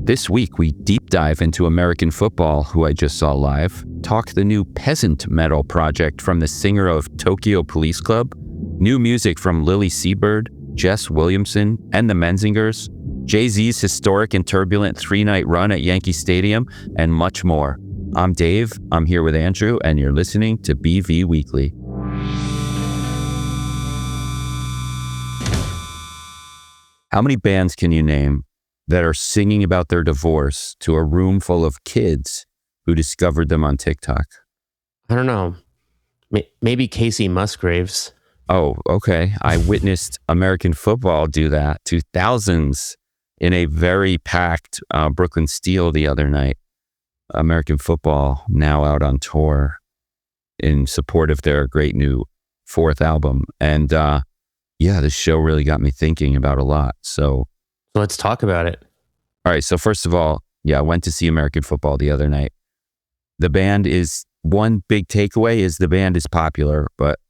This week, we deep dive into American football, who I just saw live, talk the new peasant metal project from the singer of Tokyo Police Club, new music from Lily Seabird, Jess Williamson, and the Menzingers, Jay-Z's historic and turbulent 3-night run at Yankee Stadium, and much more. I'm Dave, I'm here with Andrew, and you're listening to BV Weekly. How many bands can you name that are singing about their divorce to a room full of kids who discovered them on TikTok? I don't know. Maybe Casey Musgraves. Oh, okay. I witnessed American football do that to thousands in a very packed Brooklyn Steel the other night. American football now out on tour in support of their great new 4th album. And this show really got me thinking about a lot. So let's talk about it. All right. So first of all, I went to see American football the other night. The band is, one big takeaway is the band is popular, but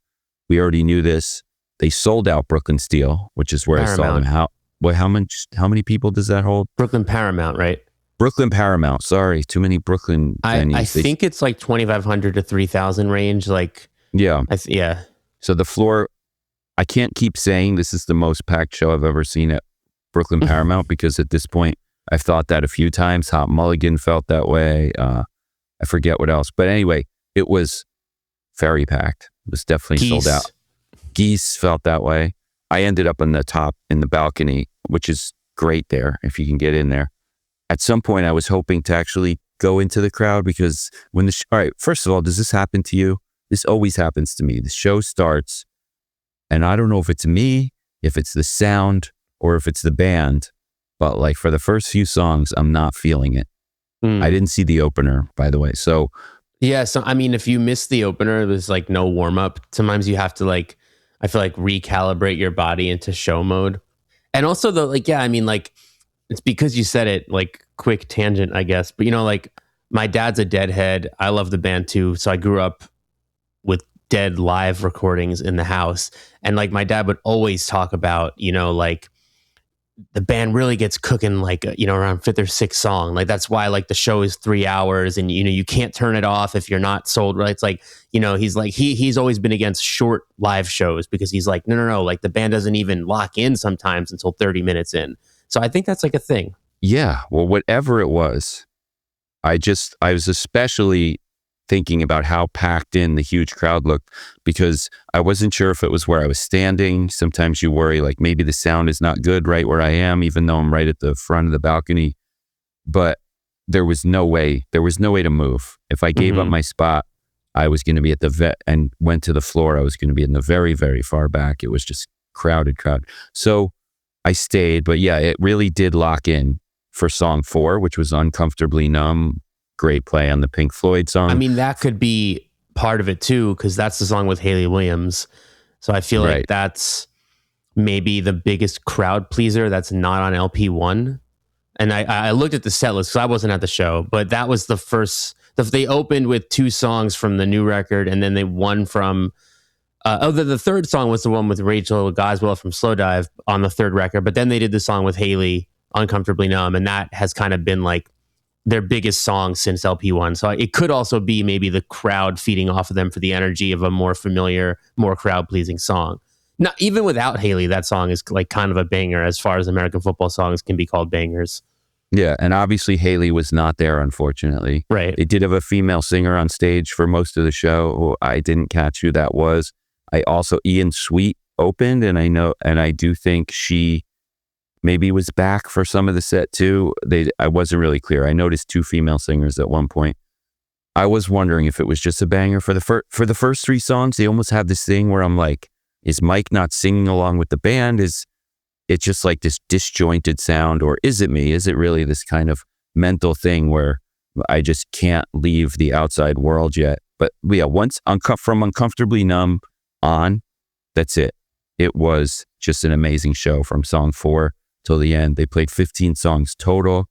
we already knew this. They sold out Brooklyn Steel, which is where Paramount. I saw them. How many people does that hold? Brooklyn Paramount, right? Brooklyn Paramount. Sorry, too many Brooklyn venues. I think it's like 2,500 to 3,000 range. Yeah. Yeah. So the floor, I can't keep saying this is the most packed show I've ever seen at Brooklyn Paramount because at this point I've thought that a few times. Hot Mulligan felt that way. I forget what else. But anyway, it was very packed. It was definitely sold out. Geese felt that way. I ended up on the top in the balcony, which is great there if you can get in there. At some point I was hoping to actually go into the crowd because when all right, first of all, does this happen to you? This always happens to me. The show starts and I don't know if it's me, if it's the sound, or if it's the band, but for the first few songs, I'm not feeling it. I didn't see the opener, by the way. So if you miss the opener, there's no warm up. Sometimes you have to I feel recalibrate your body into show mode. And also it's because you said it, quick tangent, I guess. But my dad's a Deadhead. I love the band too. So I grew up with Dead live recordings in the house. And my dad would always talk about, the band really gets cooking around 5th or 6th song. That's why the show is 3 hours and you can't turn it off if you're not sold. Right? It's he's always been against short live shows because he's no, the band doesn't even lock in sometimes until 30 minutes in. So I think that's a thing. Yeah. Well, whatever it was, I was especially thinking about how packed in the huge crowd looked because I wasn't sure if it was where I was standing. Sometimes you worry maybe the sound is not good right where I am, even though I'm right at the front of the balcony. But there was no way to move. If I gave up my spot, I was going to be at the vet and went to the floor. I was going to be in the very, very far back. It was just crowded. So I stayed, but it really did lock in for song 4, which was Uncomfortably Numb. Great play on the Pink Floyd song. I mean, that could be part of it too, because that's the song with Hayley Williams. So I feel like that's maybe the biggest crowd pleaser that's not on LP1. And I looked at the set list because I wasn't at the show, but that was the first. They opened with 2 songs from the new record, and then they one from. The third song was the one with Rachel Goswell from Slowdive on the 3rd record, but then they did the song with Hayley, Uncomfortably Numb, and that has kind of been their biggest song since LP1. So it could also be maybe the crowd feeding off of them for the energy of a more familiar, more crowd-pleasing song. Now, even without Hayley, that song is kind of a banger as far as American football songs can be called bangers. Yeah, and obviously Hayley was not there, unfortunately. Right. They did have a female singer on stage for most of the show. I didn't catch who that was. Ian Sweet opened, and I do think she maybe was back for some of the set too. I wasn't really clear. I noticed 2 female singers at one point. I was wondering if it was just a banger for the first 3 songs. They almost have this thing where I'm is Mike not singing along with the band? Is it just this disjointed sound, or is it me? Is it really this kind of mental thing where I just can't leave the outside world yet? But once from Uncomfortably Numb on, that's it. It was just an amazing show from song 4 till the end. They played 15 songs total.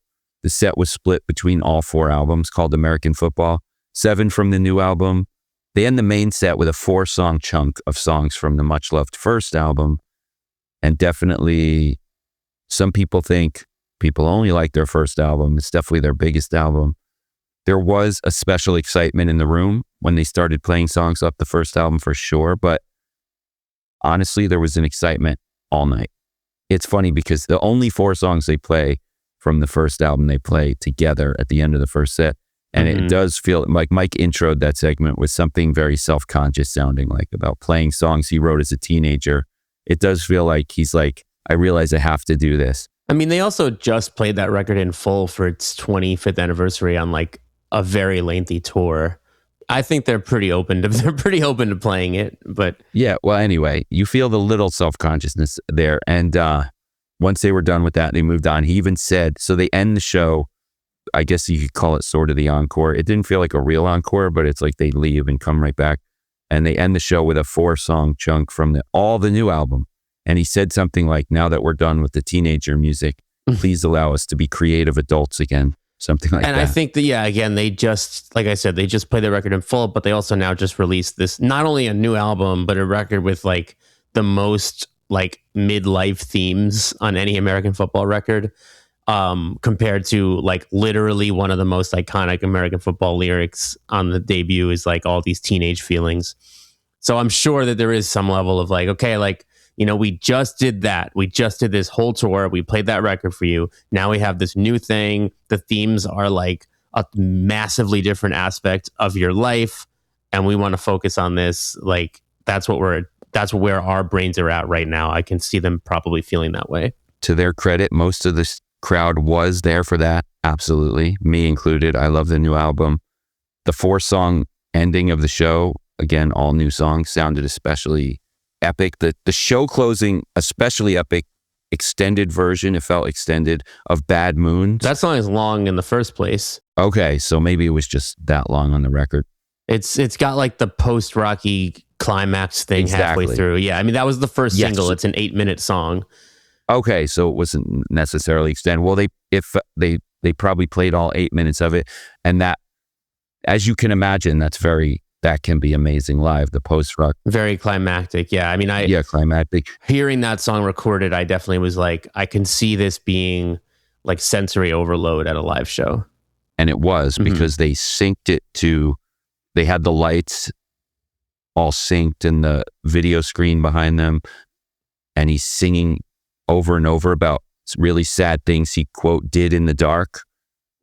The set was split between all 4 albums called American Football, 7 from the new album. They end the main set with a 4-song chunk of songs from the much-loved first album. And definitely some people think people only like their first album. It's definitely their biggest album. There was a special excitement in the room when they started playing songs off the first album for sure. But honestly, there was an excitement all night. It's funny because the only 4 songs they play from the first album, they play together at the end of the first set. And it does feel like Mike introed that segment with something very self-conscious sounding like about playing songs he wrote as a teenager. It does feel like he's like, I realize I have to do this. I mean, they also just played that record in full for its 25th anniversary on like a very lengthy tour. I think they're pretty open to playing it, but yeah. Well, anyway, you feel the little self-consciousness there. And once they were done with that, they moved on. He even said, so they end the show. I guess you could call it sort of the encore. It didn't feel like a real encore, but it's like they leave and come right back. And they end the show with a 4-song chunk from all the new album. And he said something like, now that we're done with the teenager music, please allow us to be creative adults again. Something like that. And I think that, yeah, again, they just, like I said, they just played the record in full, but they also now just released this, not only a new album, but a record with like the most like midlife themes on any American football record. Compared to like literally one of the most iconic American football lyrics on the debut is like all these teenage feelings. So I'm sure that there is some level of like, okay, like, you know, we just did that. We just did this whole tour. We played that record for you. Now we have this new thing. The themes are like a massively different aspect of your life. And we want to focus on this. Like, that's where our brains are at right now. I can see them probably feeling that way. To their credit, most of this crowd was there for that. Absolutely. Me included. I love the new album. The 4-song ending of the show, again, all new songs, sounded especially epic. The show closing, especially epic, extended version, it felt extended, of Bad Moons. That song is long in the first place. Okay, so maybe it was just that long on the record. It's got like the post-rocky climax thing halfway through. Yeah, I mean, that was the first single. It's an 8-minute song. Okay, so it wasn't necessarily extended. Well, they probably played all 8 minutes of it, and that, as you can imagine, that can be amazing live. The post rock, very climactic. Yeah, I mean, climactic. Hearing that song recorded, I definitely was like, I can see this being like sensory overload at a live show, and it was because they synced it to. They had the lights all synced and the video screen behind them, and he's singing over and over about really sad things he quote did in the dark,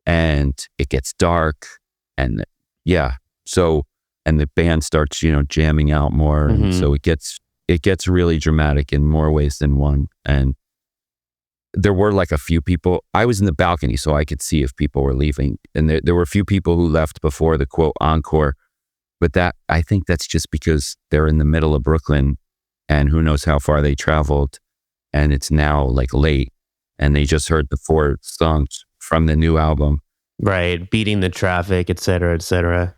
and it gets dark, and and the band starts jamming out more, and so it gets really dramatic in more ways than one. And there were like a few people. I was in the balcony, so I could see if people were leaving, and there were a few people who left before the quote encore. But that, I think that's just because they're in the middle of Brooklyn, and who knows how far they traveled. And it's now like late, and they just heard the 4 songs from the new album. Right. Beating the traffic, et cetera, et cetera.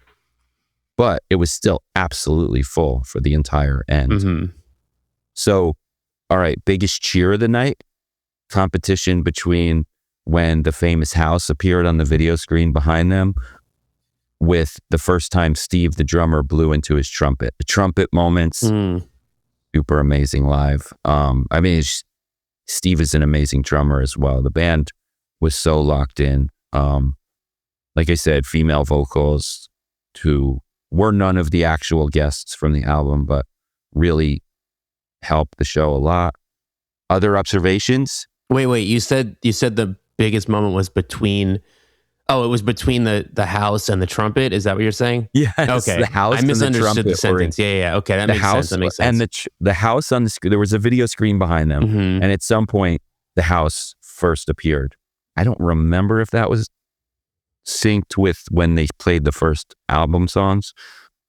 But it was still absolutely full for the entire end. So, all right, biggest cheer of the night, competition between when the famous house appeared on the video screen behind them with the first time Steve, the drummer, blew into his trumpet. The trumpet moments, super amazing live. I mean, Steve is an amazing drummer as well. The band was so locked in. Like I said, female vocals who were none of the actual guests from the album, but really helped the show a lot. Other observations? Wait, you said the biggest moment was between... Oh, it was between the house and the trumpet. Is that what you're saying? Yeah. Okay. The house. I misunderstood and the the sentence. Yeah. Okay, that makes sense. That makes sense. And the house on the screen. There was a video screen behind them, and at some point, the house first appeared. I don't remember if that was synced with when they played the first album songs,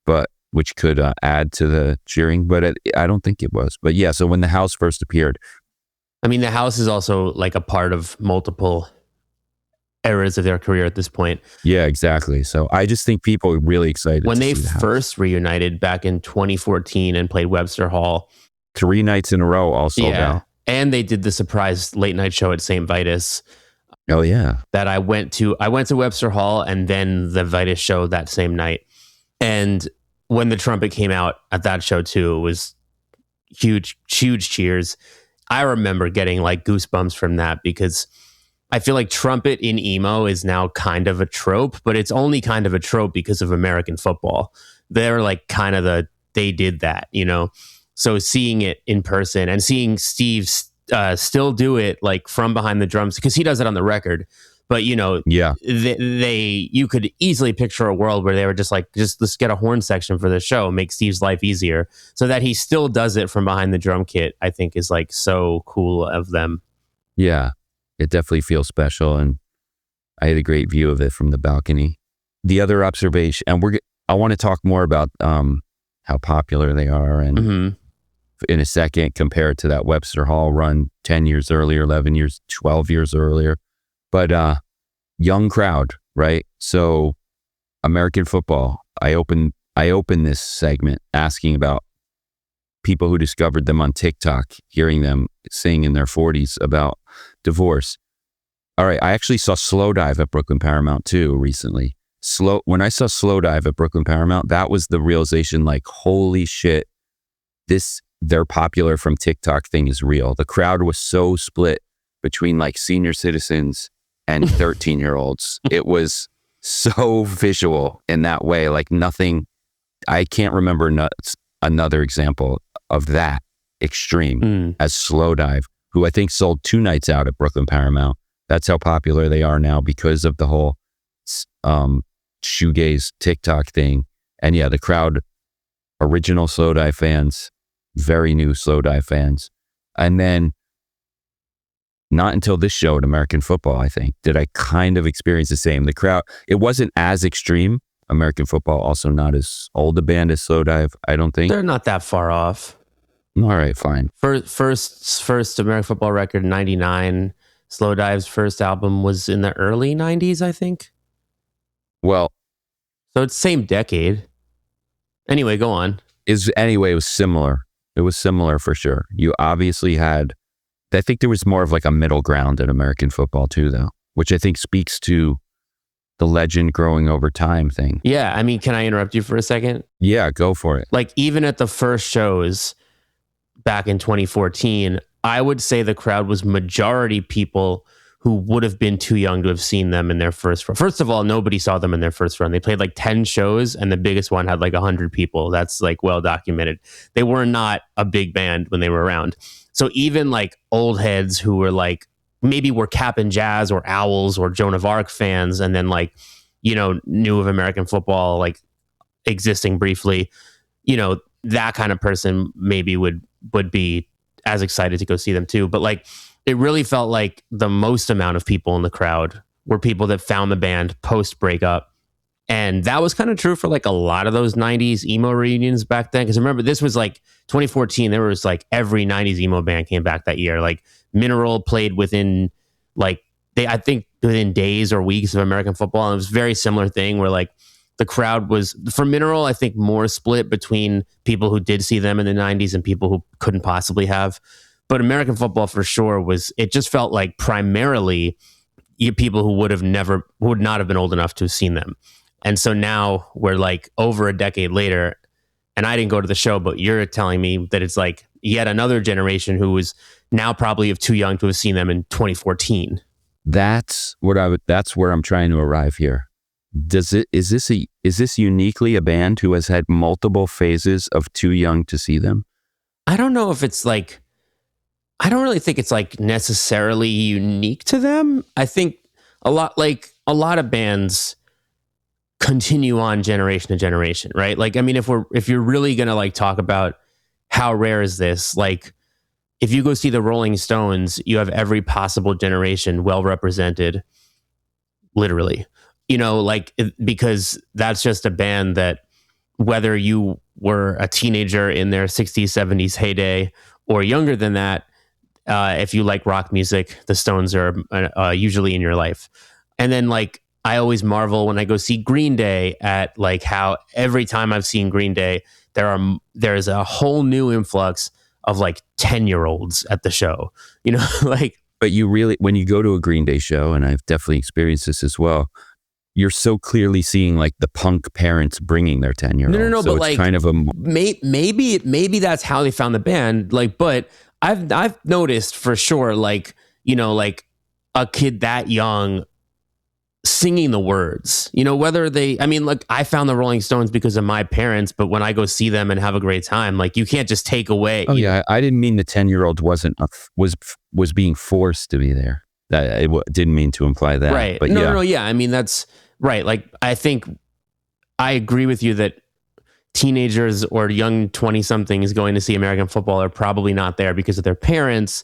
but which could add to the cheering. But I don't think it was. But yeah. So when the house first appeared, I mean, the house is also like a part of multiple eras of their career at this point. Yeah, exactly. So I just think people are really excited when they first reunited back in 2014 and played Webster Hall 3 nights in a row, all sold out. And they did the surprise late night show at St. Vitus. Oh yeah, that I went to Webster Hall and then the Vitus show that same night. And when the trumpet came out at that show too, it was huge cheers. I remember getting like goosebumps from that because I feel like trumpet in emo is now kind of a trope, but it's only kind of a trope because of American football. They're like kind of they did that, you know? So seeing it in person and seeing Steve still do it like from behind the drums, because he does it on the record. But, you know, you could easily picture a world where they were just like, let's get a horn section for the show, make Steve's life easier. So that he still does it from behind the drum kit, I think is like so cool of them. Yeah, it definitely feels special. And I had a great view of it from the balcony. The other observation, and I want to talk more about how popular they are. And in a second, compared to that Webster Hall run 10 years earlier, 11 years, 12 years earlier. But young crowd, right? So American football, I open this segment asking about people who discovered them on TikTok, hearing them sing in their 40s about divorce. All right, I actually saw Slow Dive at Brooklyn Paramount too recently. When I saw Slow Dive at Brooklyn Paramount, that was the realization, like, holy shit, they're popular from TikTok thing is real. The crowd was so split between like senior citizens and 13-year-olds. It was so visual in that way. Like nothing, I can't remember another example of that extreme as Slow Dive, who I think sold 2 nights out at Brooklyn Paramount. That's how popular they are now because of the whole shoegaze TikTok thing. And yeah, the crowd, original Slow Dive fans, very new Slow Dive fans. And then not until this show at American football, I think, did I kind of experience the same. The crowd, it wasn't as extreme. American football, also not as old a band as Slow Dive, I don't think. They're not that far off. All right, fine. First American football record, 99. Slow Dive's first album was in the early 90s, I think. Well. So it's same decade. Anyway, go on. It was similar. It was similar for sure. You obviously had, I think there was more of like a middle ground in American football too, though, which I think speaks to the legend growing over time thing. Yeah, I mean, can I interrupt you for a second? Yeah, go for it. Like even at the first shows back in 2014, I would say the crowd was majority people who would have been too young to have seen them in their first run. First of all, nobody saw them in their first run. They played like 10 shows and the biggest one had like 100 people. That's like well documented. They were not a big band when they were around. So even like old heads who were like, maybe were Cap and Jazz or Owls or Joan of Arc fans and then like, you know, knew of American football like existing briefly, you know, that kind of person maybe would be as excited to go see them too. But like, it really felt like the most amount of people in the crowd were people that found the band post breakup. And that was kind of true for like a lot of those 90s emo reunions back then. Because remember, this was like 2014. There was like every 90s emo band came back that year. Like Mineral played within like, I think within days or weeks of American football. And it was a very similar thing where like the crowd was, for Mineral, I think more split between people who did see them in the 90s and people who couldn't possibly have. But American football for sure it just felt like primarily people who would not have been old enough to have seen them. And so now we're like over a decade later, and I didn't go to the show, but you're telling me that it's like yet another generation who was now probably too young to have seen them in 2014. That's where I'm trying to arrive here. Is this uniquely a band who has had multiple phases of too young to see them? I don't know if it's like, I don't really think it's like necessarily unique to them. I think a lot of bands continue on generation to generation, right? Like, I mean, if you're really going to like talk about how rare is this, like if you go see the Rolling Stones, you have every possible generation well represented, literally, you know, like, because that's just a band that whether you were a teenager in their 60s, 70s heyday or younger than that, if you like rock music, the Stones are usually in your life. And then like, I always marvel when I go see Green Day at like how every time I've seen Green Day, there's a whole new influx of like 10-year-olds at the show, you know, like. But you really, when you go to a Green Day show, and I've definitely experienced this as well, you're so clearly seeing like the punk parents bringing their 10-year-olds. No, so but it's like kind of a maybe that's how they found the band. Like, but I've noticed for sure, like, you know, like a kid that young singing the words, whether look, I found the Rolling Stones because of my parents, but when I go see them and have a great time, like, you can't just take away. Oh yeah, I didn't mean the 10-year-old was being forced to be there. That didn't mean to imply that. Right. But no, yeah. I mean, that's right. Like, I think I agree with you that teenagers or young 20-somethings going to see American football are probably not there because of their parents.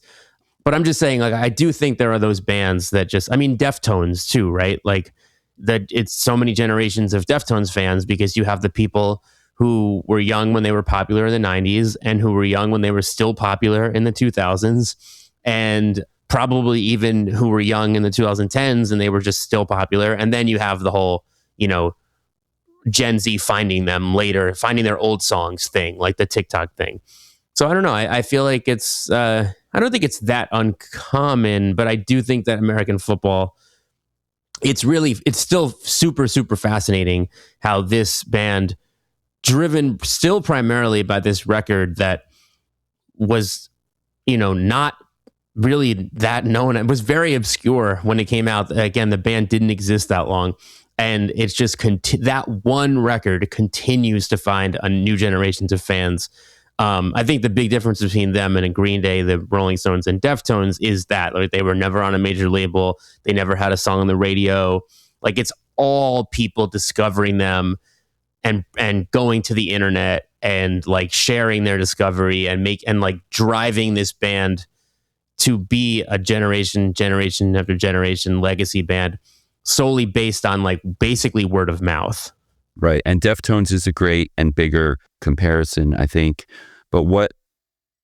But I'm just saying, like, I do think there are those bands that Deftones too, right? Like, that it's so many generations of Deftones fans because you have the people who were young when they were popular in the 90s and who were young when they were still popular in the 2000s, and probably even who were young in the 2010s and they were just still popular. And then you have the whole, Gen Z finding them later, finding their old songs thing, like the TikTok thing. So I don't know. I feel like I don't think it's that uncommon, but I do think that American football, it's still super, super fascinating how this band, driven still primarily by this record that was, not really that known. It was very obscure when it came out. Again, the band didn't exist that long. And it's just that one record continues to find a new generations of fans. I think the big difference between them and a Green Day, the Rolling Stones, and Deftones is that, like, they were never on a major label. They never had a song on the radio. Like, it's all people discovering them and going to the internet and, like, sharing their discovery and like driving this band to be a generation after generation legacy band solely based on, like, basically word of mouth. Right. And Deftones is a great and bigger comparison, I think. But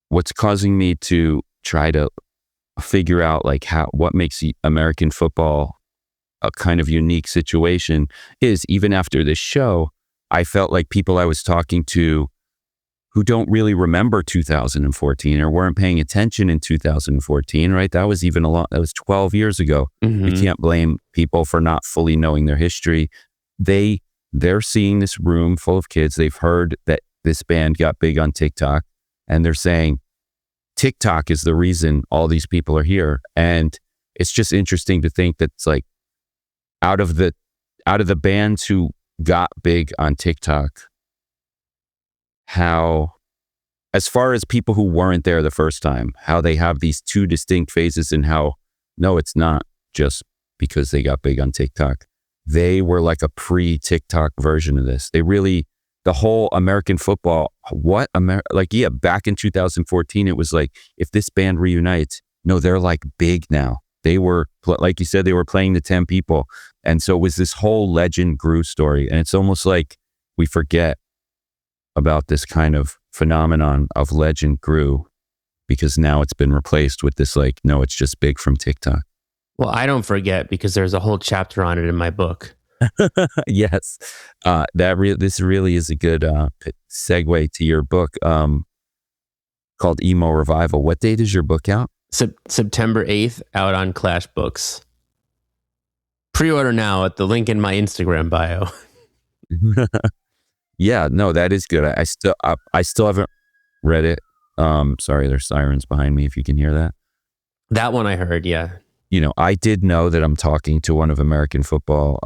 what's causing me to try to figure out, like, what makes American football a kind of unique situation is, even after this show, I felt like people I was talking to who don't really remember 2014 or weren't paying attention in 2014, right? That was that was 12 years ago. Mm-hmm. We can't blame people for not fully knowing their history. They're seeing this room full of kids. They've heard that this band got big on TikTok, and they're saying TikTok is the reason all these people are here. And it's just interesting to think that it's like out of the bands who got big on TikTok, how, as far as people who weren't there the first time, how they have these two distinct phases, and how, no, it's not just because they got big on TikTok. They were like a pre-TikTok version of this. The whole American football, back in 2014, it was like, if this band reunites, no, they're like big now. They were, like you said, they were playing to 10 people. And so it was this whole legend grew story. And it's almost like we forget about this kind of phenomenon of legend grew because now it's been replaced with this, like, no, it's just big from TikTok. Well, I don't forget because there's a whole chapter on it in my book. Yes. This really is a good segue to your book called Emo Revival. What date is your book out? September 8th, out on Clash Books. Pre-order now at the link in my Instagram bio. Yeah, no, that is good. I still haven't read it. Sorry, there's sirens behind me if you can hear that. That one I heard, yeah. I did know that I'm talking to one of American football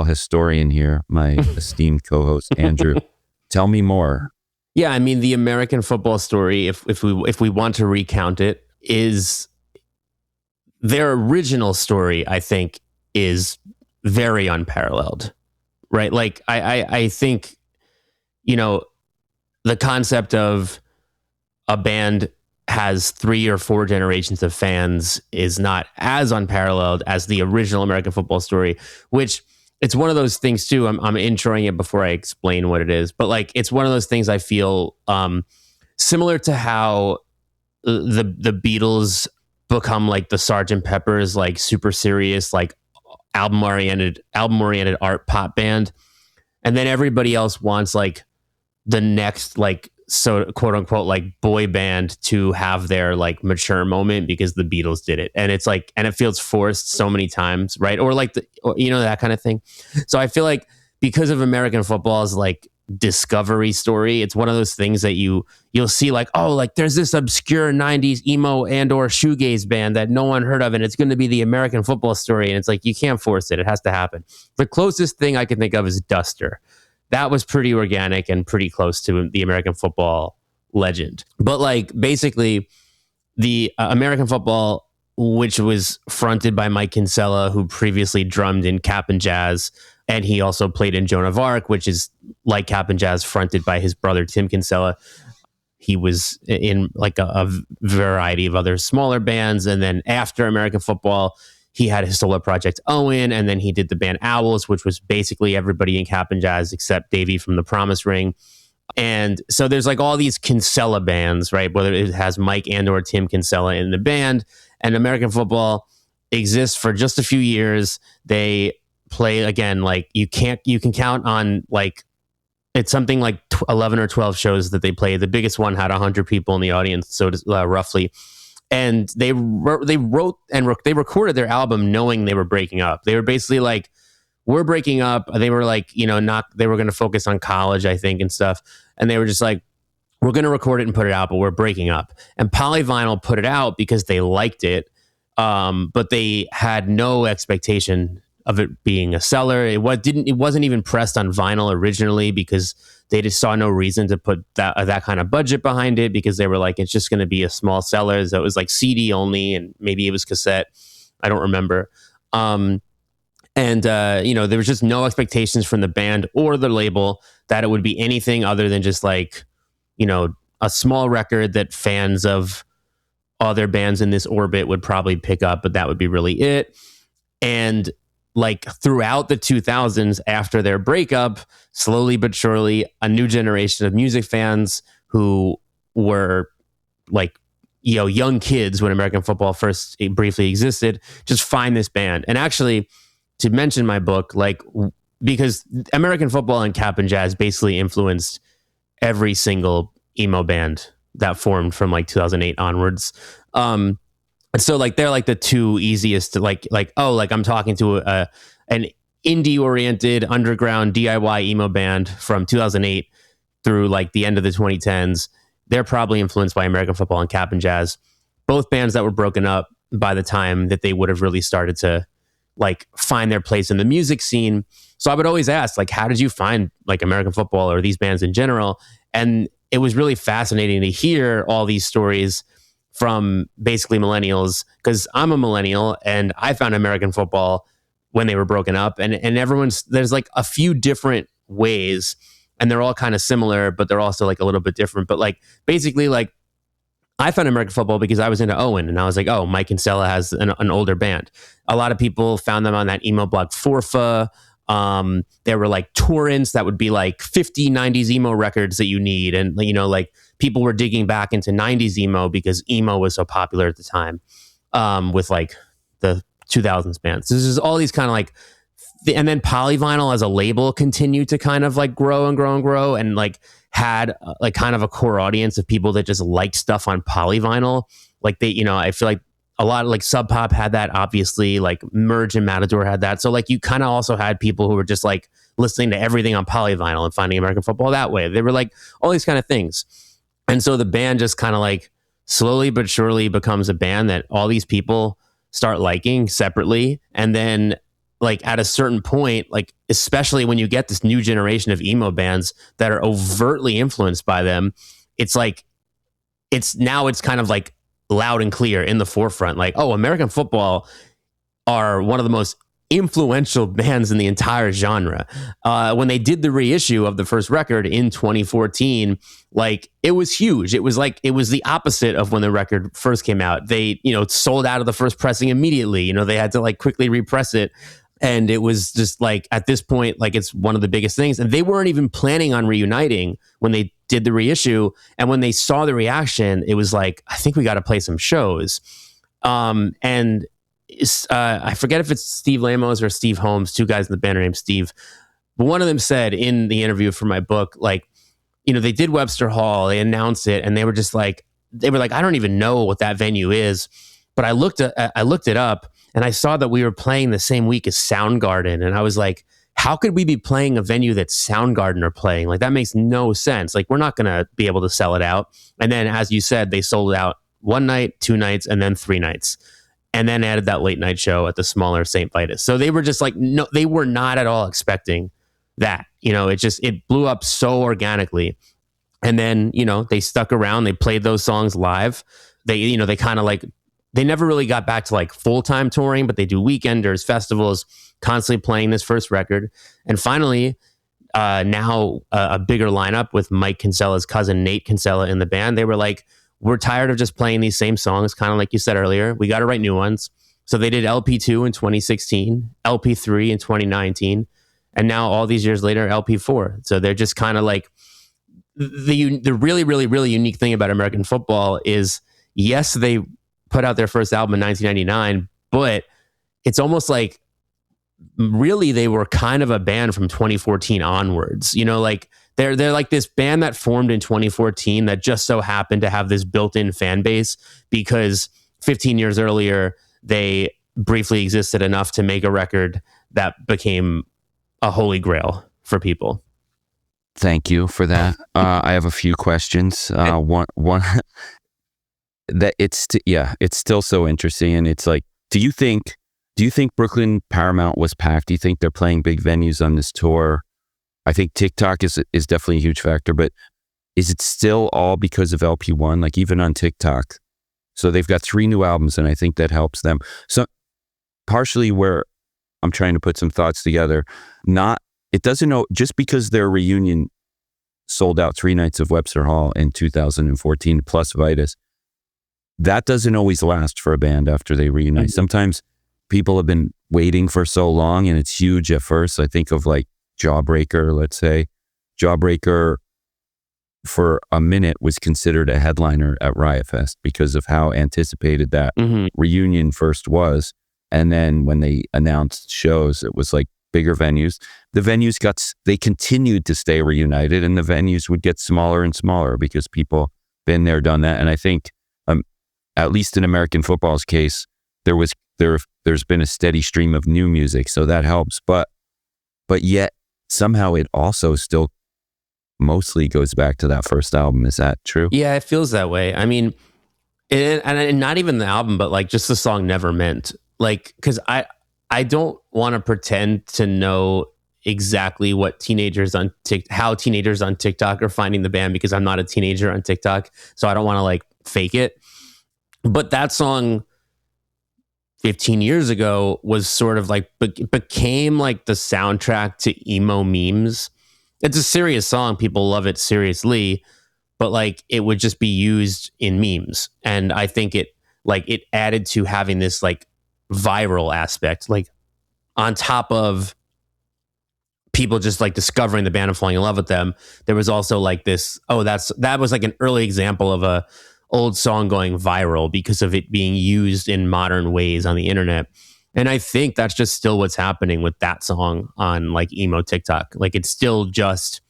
historian here, my esteemed co-host, Andrew. Tell me more. Yeah, I mean, the American football story, if we want to recount it, is their original story, I think, is very unparalleled, right? Like, I think, the concept of a band has 3 or 4 generations of fans is not as unparalleled as the original American football story, which it's one of those things too. I'm introing it before I explain what it is, but, like, it's one of those things I feel similar to how the Beatles become, like, the Sgt. Pepper's, like, super serious, like, album oriented art pop band, and then everybody else wants, like, the next, like, so quote unquote, like, boy band to have their, like, mature moment because the Beatles did it, and it's like, and it feels forced so many times, right? Or like that kind of thing. So I feel like because of American football's, like, discovery story. It's one of those things that you'll see like, oh, like there's this obscure 90s emo and or shoegaze band that no one heard of, and it's going to be the American football story. And it's like, you can't force it. It has to happen. The closest thing I can think of is Duster. That was pretty organic and pretty close to the American football legend. But like basically the American football, which was fronted by Mike Kinsella, who previously drummed in Cap'n Jazz, and he also played in Joan of Arc, which is like Cap'n Jazz, fronted by his brother Tim Kinsella. He was in like a variety of other smaller bands. And then after American football, he had his solo project Owen, and then he did the band Owls, which was basically everybody in Cap'n Jazz except Davey from The Promise Ring. And so there's like all these Kinsella bands, right? Whether it has Mike and or Tim Kinsella in the band. And American football exists for just a few years. They play again, like you can count on like, it's something like 11 or 12 shows that they play. The biggest one had 100 people in the audience, so roughly. And they recorded their album knowing they were breaking up. They were basically like, we're breaking up. They were like, they were going to focus on college, I think, and stuff. And they were just like, we're going to record it and put it out, but we're breaking up. And Polyvinyl put it out because they liked it, but they had no expectation of it being a seller. It wasn't even pressed on vinyl originally because they just saw no reason to put that kind of budget behind it, because they were like, it's just going to be a small seller. So it was like CD only, and maybe it was cassette. I don't remember. There was just no expectations from the band or the label that it would be anything other than just like, a small record that fans of other bands in this orbit would probably pick up, but that would be really it. And like throughout the 2000s, after their breakup, slowly but surely, a new generation of music fans who were like, young kids when American football first briefly existed, just find this band. And actually, to mention my book, like, because American football and Cap'n Jazz basically influenced every single emo band that formed from like 2008 onwards. And so like they're like the two easiest to like I'm talking to an indie oriented underground DIY emo band from 2008 through like the end of the 2010s. They're probably influenced by American football and Cap'n Jazz, both bands that were broken up by the time that they would have really started to like find their place in the music scene. So I would always ask, like, how did you find like American football or these bands in general? And it was really fascinating to hear all these stories from basically millennials, because I'm a millennial and I found American football when they were broken up, and there's like a few different ways, and they're all kind of similar, but they're also like a little bit different. But like basically, like I found American football because I was into Owen, and I was like, oh, Mike Kinsella has an older band. A lot of people found them on that emo blog Forfa. There were like torrents that would be like 50 90s emo records that you need, and like people were digging back into 90s emo because emo was so popular at the time, with like the 2000s bands. So this is all these kind of like, and then Polyvinyl as a label continued to kind of like grow and grow and grow, and like had like kind of a core audience of people that just liked stuff on Polyvinyl. Like they, I feel like a lot of like Sub Pop had that, obviously, like Merge and Matador had that. So like you kind of also had people who were just like listening to everything on Polyvinyl and finding American football that way. They were like all these kind of things. And so the band just kind of like slowly but surely becomes a band that all these people start liking separately. And then like at a certain point, like especially when you get this new generation of emo bands that are overtly influenced by them, it's like, it's kind of like loud and clear in the forefront. Like, oh, American football are one of the most influential bands in the entire genre. When they did the reissue of the first record in 2014, like it was huge. It was the opposite of when the record first came out. They, sold out of the first pressing immediately. They had to like quickly repress it. And it was just like, at this point, like it's one of the biggest things. And they weren't even planning on reuniting when they did the reissue. And when they saw the reaction, it was like, I think we got to play some shows. And I forget if it's Steve Lamos or Steve Holmes, two guys in the band are named Steve. But one of them said in the interview for my book, like, they did Webster Hall, they announced it, and they were like, I don't even know what that venue is. But I looked it up, and I saw that we were playing the same week as Soundgarden, and I was like, how could we be playing a venue that Soundgarden are playing? Like, that makes no sense. Like, we're not going to be able to sell it out. And then, as you said, they sold it out one night, 2 nights, and then 3 nights. And then added that late night show at the smaller St. Vitus. So they were just like, no, they were not at all expecting that. It blew up so organically. And then, they stuck around, they played those songs live. They kind of like, they never really got back to like full-time touring, but they do weekenders, festivals, constantly playing this first record. And finally, now a bigger lineup with Mike Kinsella's cousin, Nate Kinsella, in the band. They were like, we're tired of just playing these same songs, kind of like you said earlier. We got to write new ones. So they did LP2 in 2016, LP3 in 2019, and now all these years later, LP4. So they're just kind of like, the really, really, really unique thing about American football is, yes, they put out their first album in 1999, but it's almost like really they were kind of a band from 2014 onwards. Like they're like this band that formed in 2014 that just so happened to have this built-in fan base because 15 years earlier they briefly existed enough to make a record that became a holy grail for people. Thank you for that. I have a few questions. One that it's still so interesting, and it's like, do you think Brooklyn Paramount was packed? Do you think they're playing big venues on this tour? I think TikTok is definitely a huge factor, but is it still all because of LP1? Like even on TikTok, so they've got 3 new albums, and I think that helps them. So partially where I'm trying to put some thoughts together, it doesn't know just because their reunion sold out 3 nights of Webster Hall in 2014 plus Vitus. That doesn't always last for a band after they reunite. Sometimes people have been waiting for so long and it's huge at first. I think of like Jawbreaker, let's say. Jawbreaker for a minute was considered a headliner at Riot Fest because of how anticipated that reunion first was. And then when they announced shows, it was like bigger venues. The venues they continued to stay reunited, and the venues would get smaller and smaller because people been there, done that. And I think at least in American football's case, there's been a steady stream of new music, so that helps. But yet somehow it also still mostly goes back to that first album. Is that true? Yeah, it feels that way. I mean, and not even the album, but like just the song "Never Meant." Like, because I don't want to pretend to know exactly what how teenagers on TikTok are finding the band, because I'm not a teenager on TikTok, so I don't want to like fake it. But that song 15 years ago was sort of like became like the soundtrack to emo memes. It's a serious song. People love it seriously, but like it would just be used in memes. And I think it added to having this like viral aspect, like on top of people just like discovering the band and falling in love with them. There was also like this, that was like an early example of a old song going viral because of it being used in modern ways on the internet. And I think that's just still what's happening with that song on like emo TikTok. Like it's still just,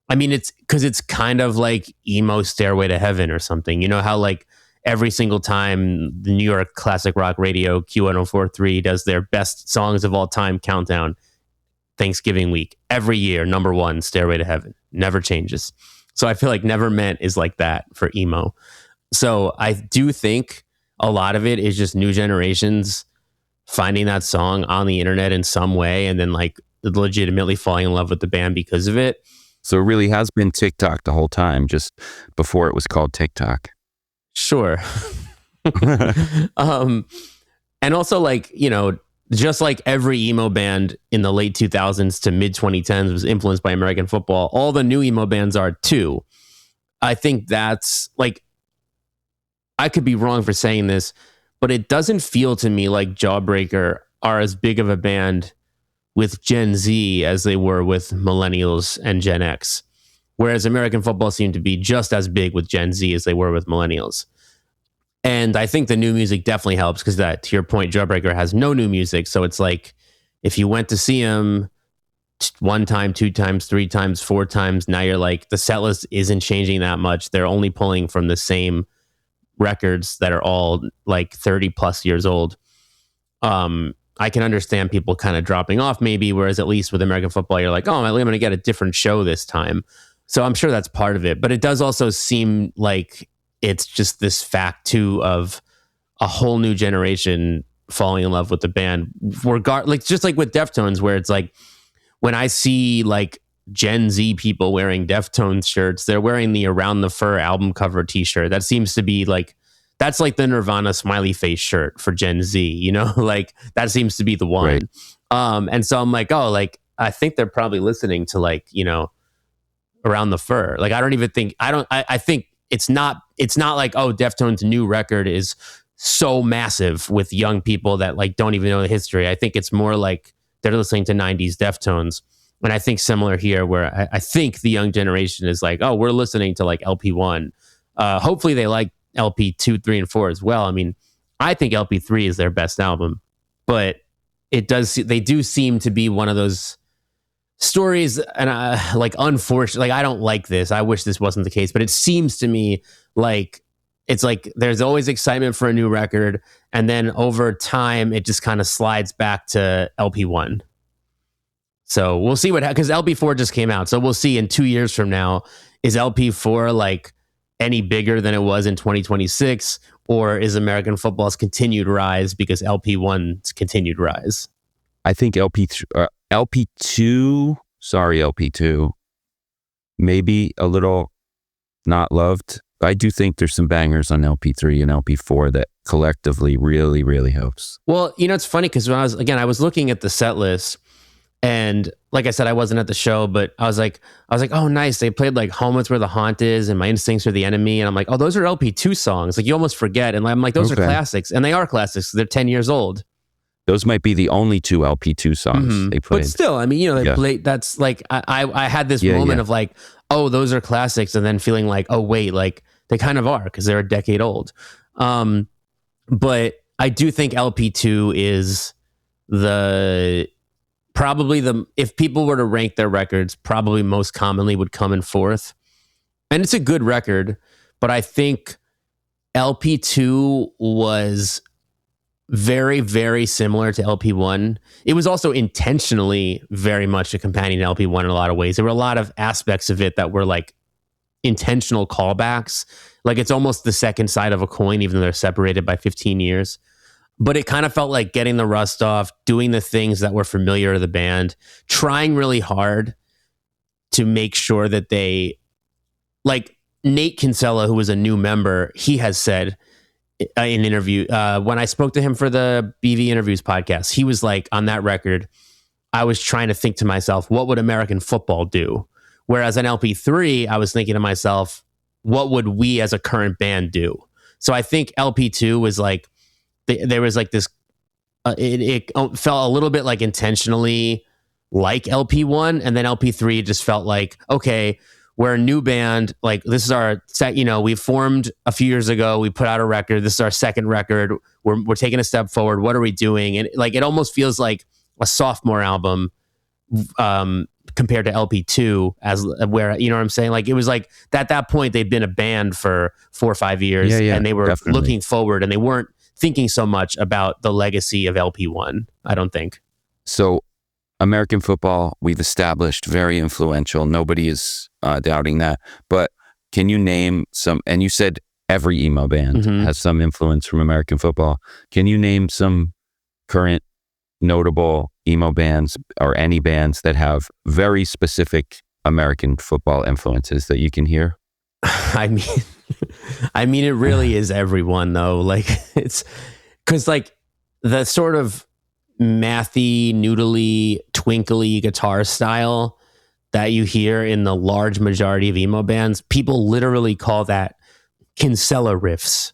I mean, it's because it's kind of like emo Stairway to Heaven or something. You know how like every single time the New York Classic Rock Radio Q1043 does their best songs of all time countdown Thanksgiving week, every year, number 1, Stairway to Heaven, never changes. So I feel like Never Meant is like that for emo. So I do think a lot of it is just new generations finding that song on the internet in some way and then like legitimately falling in love with the band because of it. So it really has been TikTok the whole time, just before it was called TikTok. Sure. And also like, just like every emo band in the late 2000s to mid 2010s was influenced by American football, all the new emo bands are too. I think that's like, I could be wrong for saying this, but it doesn't feel to me like Jawbreaker are as big of a band with Gen Z as they were with millennials and Gen X. Whereas American football seemed to be just as big with Gen Z as they were with millennials. And I think the new music definitely helps because that, to your point, Jawbreaker has no new music. So it's like, if you went to see him 1 time, 2 times, 3 times, 4 times, now you're like, the set list isn't changing that much. They're only pulling from the same records that are all like 30 plus years old. I can understand people kind of dropping off maybe, whereas at least with American football, you're like, oh, I'm going to get a different show this time. So I'm sure that's part of it. But it does also seem like it's just this fact too of a whole new generation falling in love with the band. Like just like with Deftones, where it's like when I see like Gen Z people wearing Deftones shirts, they're wearing the Around the Fur album cover t-shirt. That seems to be like, that's like the Nirvana smiley face shirt for Gen Z, you know, like that seems to be the one. Right. And so I'm like, oh, like, I think they're probably listening to like, you know, Around the Fur. Like, I think it's not like, oh, Deftones' new record is so massive with young people that like don't even know the history. I think it's more like they're listening to 90s Deftones. And I think similar here, where I think the young generation is like, oh, we're listening to like LP1. Hopefully they like LP 2, 3, and 4 as well. I mean, I think LP 3 is their best album, but they do seem to be one of those stories, and like, unfortunately, like, I don't like this. I wish this wasn't the case, but it seems to me like it's like there's always excitement for a new record, and then over time it just kind of slides back to LP1. So we'll see because LP4 just came out, so we'll see in 2 years from now, is LP4 like any bigger than it was in 2026, or is American football's continued rise because LP1's continued rise? I think LP2, maybe a little not loved. I do think there's some bangers on LP3 and LP4 that collectively really, really helps. Well, you know, it's funny because when I was looking at the set list, and like I said, I wasn't at the show, but I was like, oh, nice. They played like Home Is Where the Haunt Is and My Instincts Are the Enemy. And I'm like, oh, those are LP2 songs. Like, you almost forget. And I'm like, those are classics. And they are classics. They're 10 years old. Those might be the only 2 LP2 songs they played. But still, I mean, you know, they played, that's like, I had this moment of like, oh, those are classics. And then feeling like, oh, wait, like they kind of are because they're a decade old. But I do think LP2 is if people were to rank their records, probably most commonly would come in 4th. And it's a good record, but I think LP2 was very, very similar to LP1. It was also intentionally very much a companion to LP1 in a lot of ways. There were a lot of aspects of it that were like intentional callbacks. Like, it's almost the second side of a coin, even though they're separated by 15 years. But it kind of felt like getting the rust off, doing the things that were familiar to the band, trying really hard to make sure that they, like Nate Kinsella, who was a new member, he has said in an interview, when I spoke to him for the BV Interviews podcast, he was like, on that record, I was trying to think to myself, what would American football do? Whereas on LP3, I was thinking to myself, what would we as a current band do? So I think LP2 was like, there was like this, it felt a little bit like intentionally like LP1, and then LP3 just felt like, okay, we're a new band. Like, this is our we formed a few years ago. We put out a record. This is our second record. We're taking a step forward. What are we doing? And like, it almost feels like a sophomore album compared to LP2, as where, you know what I'm saying? Like, it was like at that point they'd been a band for 4 or 5 years, and they were looking forward, and they weren't thinking so much about the legacy of LP1, I don't think. So American football, we've established, very influential. Nobody is doubting that. But can you name some, and you said every emo band has some influence from American football. Can you name some current notable emo bands or any bands that have very specific American football influences that you can hear? I mean, it really is everyone though. Like, it's because like the sort of mathy, noodly, twinkly guitar style that you hear in the large majority of emo bands, people literally call that Kinsella riffs.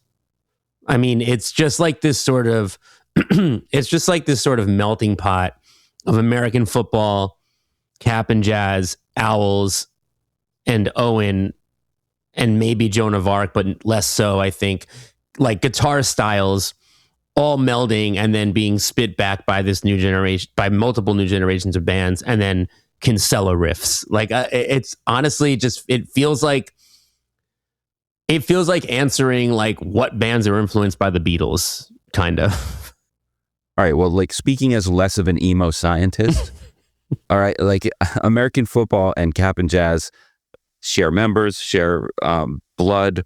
I mean, it's just like this sort of, melting pot of American football, Cap and Jazz, Owls, and Owen, and maybe Joan of Arc, but less so, I think. Like, guitar styles all melding and then being spit back by this new generation, by multiple new generations of bands, and then Kinsella riffs. Like, it's honestly just, it feels like answering like what bands are influenced by the Beatles, kind of. All right. Well, like speaking as less of an emo scientist, all right, like American football and Cap and Jazz share members, share blood,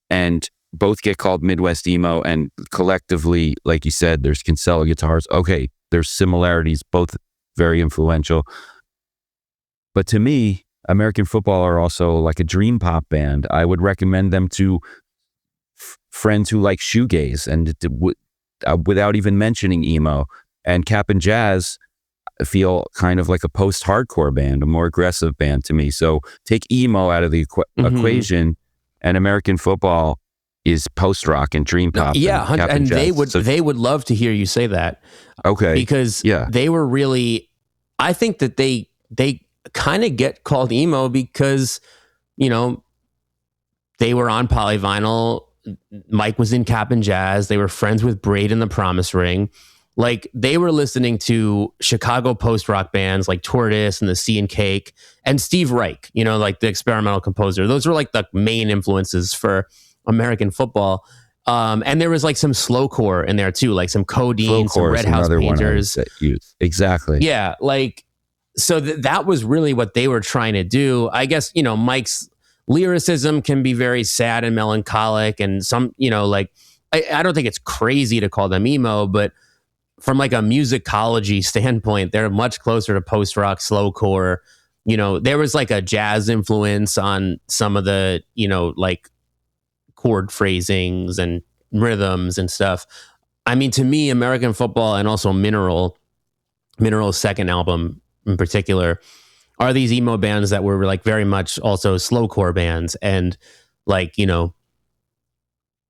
and both get called Midwest emo. And collectively, like you said, there's Kinsella guitars. Okay, there's similarities, both very influential. But to me, American football are also like a dream pop band. I would recommend them to friends who like shoegaze and without even mentioning emo. And Cap and Jazz feel kind of like a post-hardcore band, a more aggressive band to me. So take emo out of the equation, and American football is post-rock and dream pop. Yeah, and they would love to hear you say that. Okay. Because they were really, I think that they kind of get called emo because, you know, they were on Polyvinyl. Mike was in Cap and Jazz. They were friends with Braid and the Promise Ring. Like, they were listening to Chicago post-rock bands like Tortoise and the Sea and Cake and Steve Reich, you know, like the experimental composer. Those were like the main influences for American football. And there was like some slowcore in there too, like some Codeine, some Red House Painters. Exactly. Yeah, like, so that was really what they were trying to do. I guess, you know, Mike's lyricism can be very sad and melancholic, and some, you know, like, I don't think it's crazy to call them emo, but from like a musicology standpoint, they're much closer to post-rock, slowcore. You know, there was like a jazz influence on some of the, you know, like chord phrasings and rhythms and stuff. I mean, to me, American football and also Mineral's second album in particular are these emo bands that were like very much also slowcore bands. And like, you know,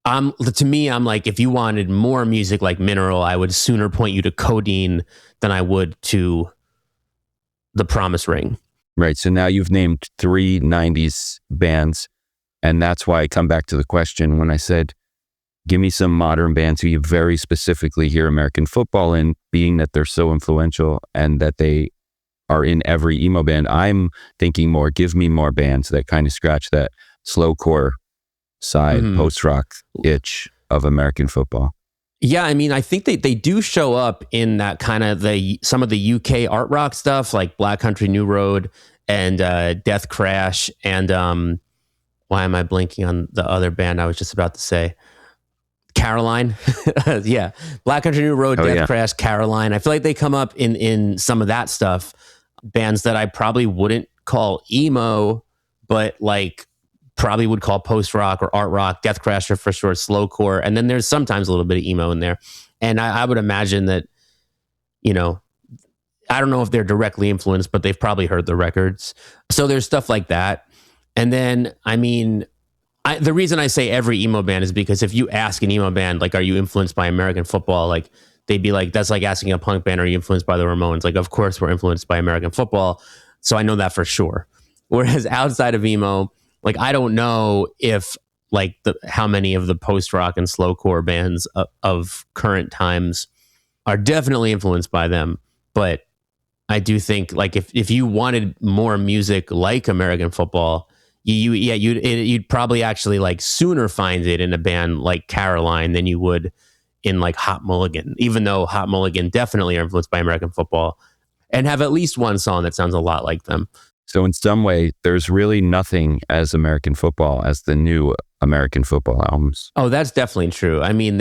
to me, I'm like, if you wanted more music like Mineral, I would sooner point you to Codeine than I would to The Promise Ring. Right. So now you've named 3 90s bands. And that's why I come back to the question when I said, give me some modern bands who you very specifically hear American football in, being that they're so influential and that they are in every emo band. I'm thinking more, give me more bands that kind of scratch that slowcore side, post-rock itch of American football. Yeah, I mean, I think they do show up in that kind of some of the UK art rock stuff, like Black Country New Road and Death Crash, and why am I blanking on the other band I was just about to say? Caroline. Yeah, Black Country New Road, Death Crash, Caroline. I feel like they come up in some of that stuff. Bands that I probably wouldn't call emo, but like probably would call post-rock or art rock. Death Crasher for sure, slowcore. And then there's sometimes a little bit of emo in there. And I would imagine that, you know, I don't know if they're directly influenced, but they've probably heard the records. So there's stuff like that. And then, I mean, the reason I say every emo band is because if you ask an emo band, like, are you influenced by American football? Like, they'd be like, that's like asking a punk band, are you influenced by the Ramones? Like, of course we're influenced by American football. So I know that for sure. Whereas outside of emo, like, I don't know if like how many of the post-rock and slowcore bands of current times are definitely influenced by them. But I do think, like, if you wanted more music like American football, you'd probably actually like sooner find it in a band like Caroline than you would in like Hot Mulligan, even though Hot Mulligan definitely are influenced by American football and have at least one song that sounds a lot like them. So in some way, there's really nothing as American football as the new American football albums. Oh, that's definitely true. I mean,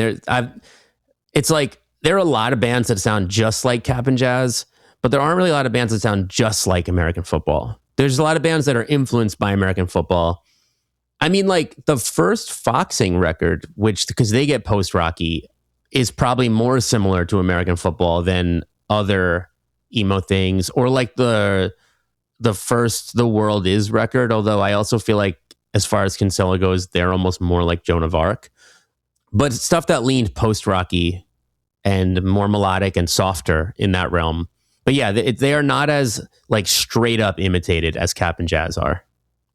it's like there are a lot of bands that sound just like Cap and Jazz, but there aren't really a lot of bands that sound just like American football. There's a lot of bands that are influenced by American football. I mean, like the first Foxing record, which, because they get post-rocky, is probably more similar to American football than other emo things, or like the first The World Is record, although I also feel like as far as Kinsella goes, they're almost more like Joan of Arc. But stuff that leaned post-rocky and more melodic and softer in that realm. But yeah, they are not as like straight up imitated as Cap and Jazz are.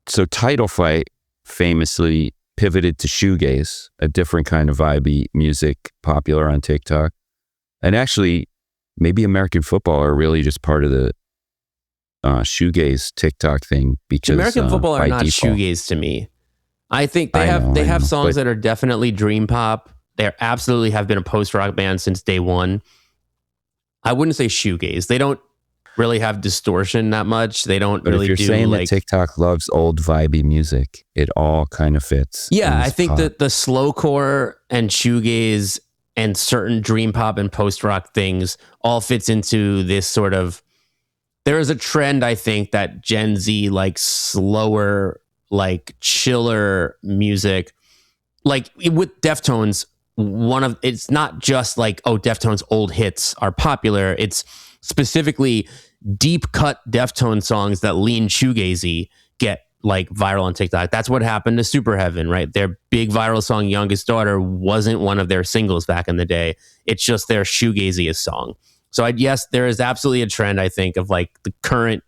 So Title Fight famously pivoted to shoegaze, a different kind of vibey music popular on TikTok. And actually, maybe American football are really just part of the shoegaze TikTok thing, because American football are not default, shoegaze to me. I think they have songs that are definitely dream pop, They absolutely have been a post-rock band since day one. I wouldn't say shoegaze. They don't really have distortion that much. They don't really do. But if you're saying that TikTok loves old vibey music, it all kind of fits. Yeah, I think that the slowcore and shoegaze and certain dream pop and post-rock things all fits into this sort of... There is a trend, I think, that Gen Z likes slower, like chiller music. Like with Deftones, it's not just like, oh, Deftones old hits are popular. It's specifically deep cut Deftones songs that lean shoegazy get like viral on TikTok. That's what happened to Super Heaven, right? Their big viral song, Youngest Daughter, wasn't one of their singles back in the day. It's just their shoegaziest song. So yes, there is absolutely a trend, I think, of like the current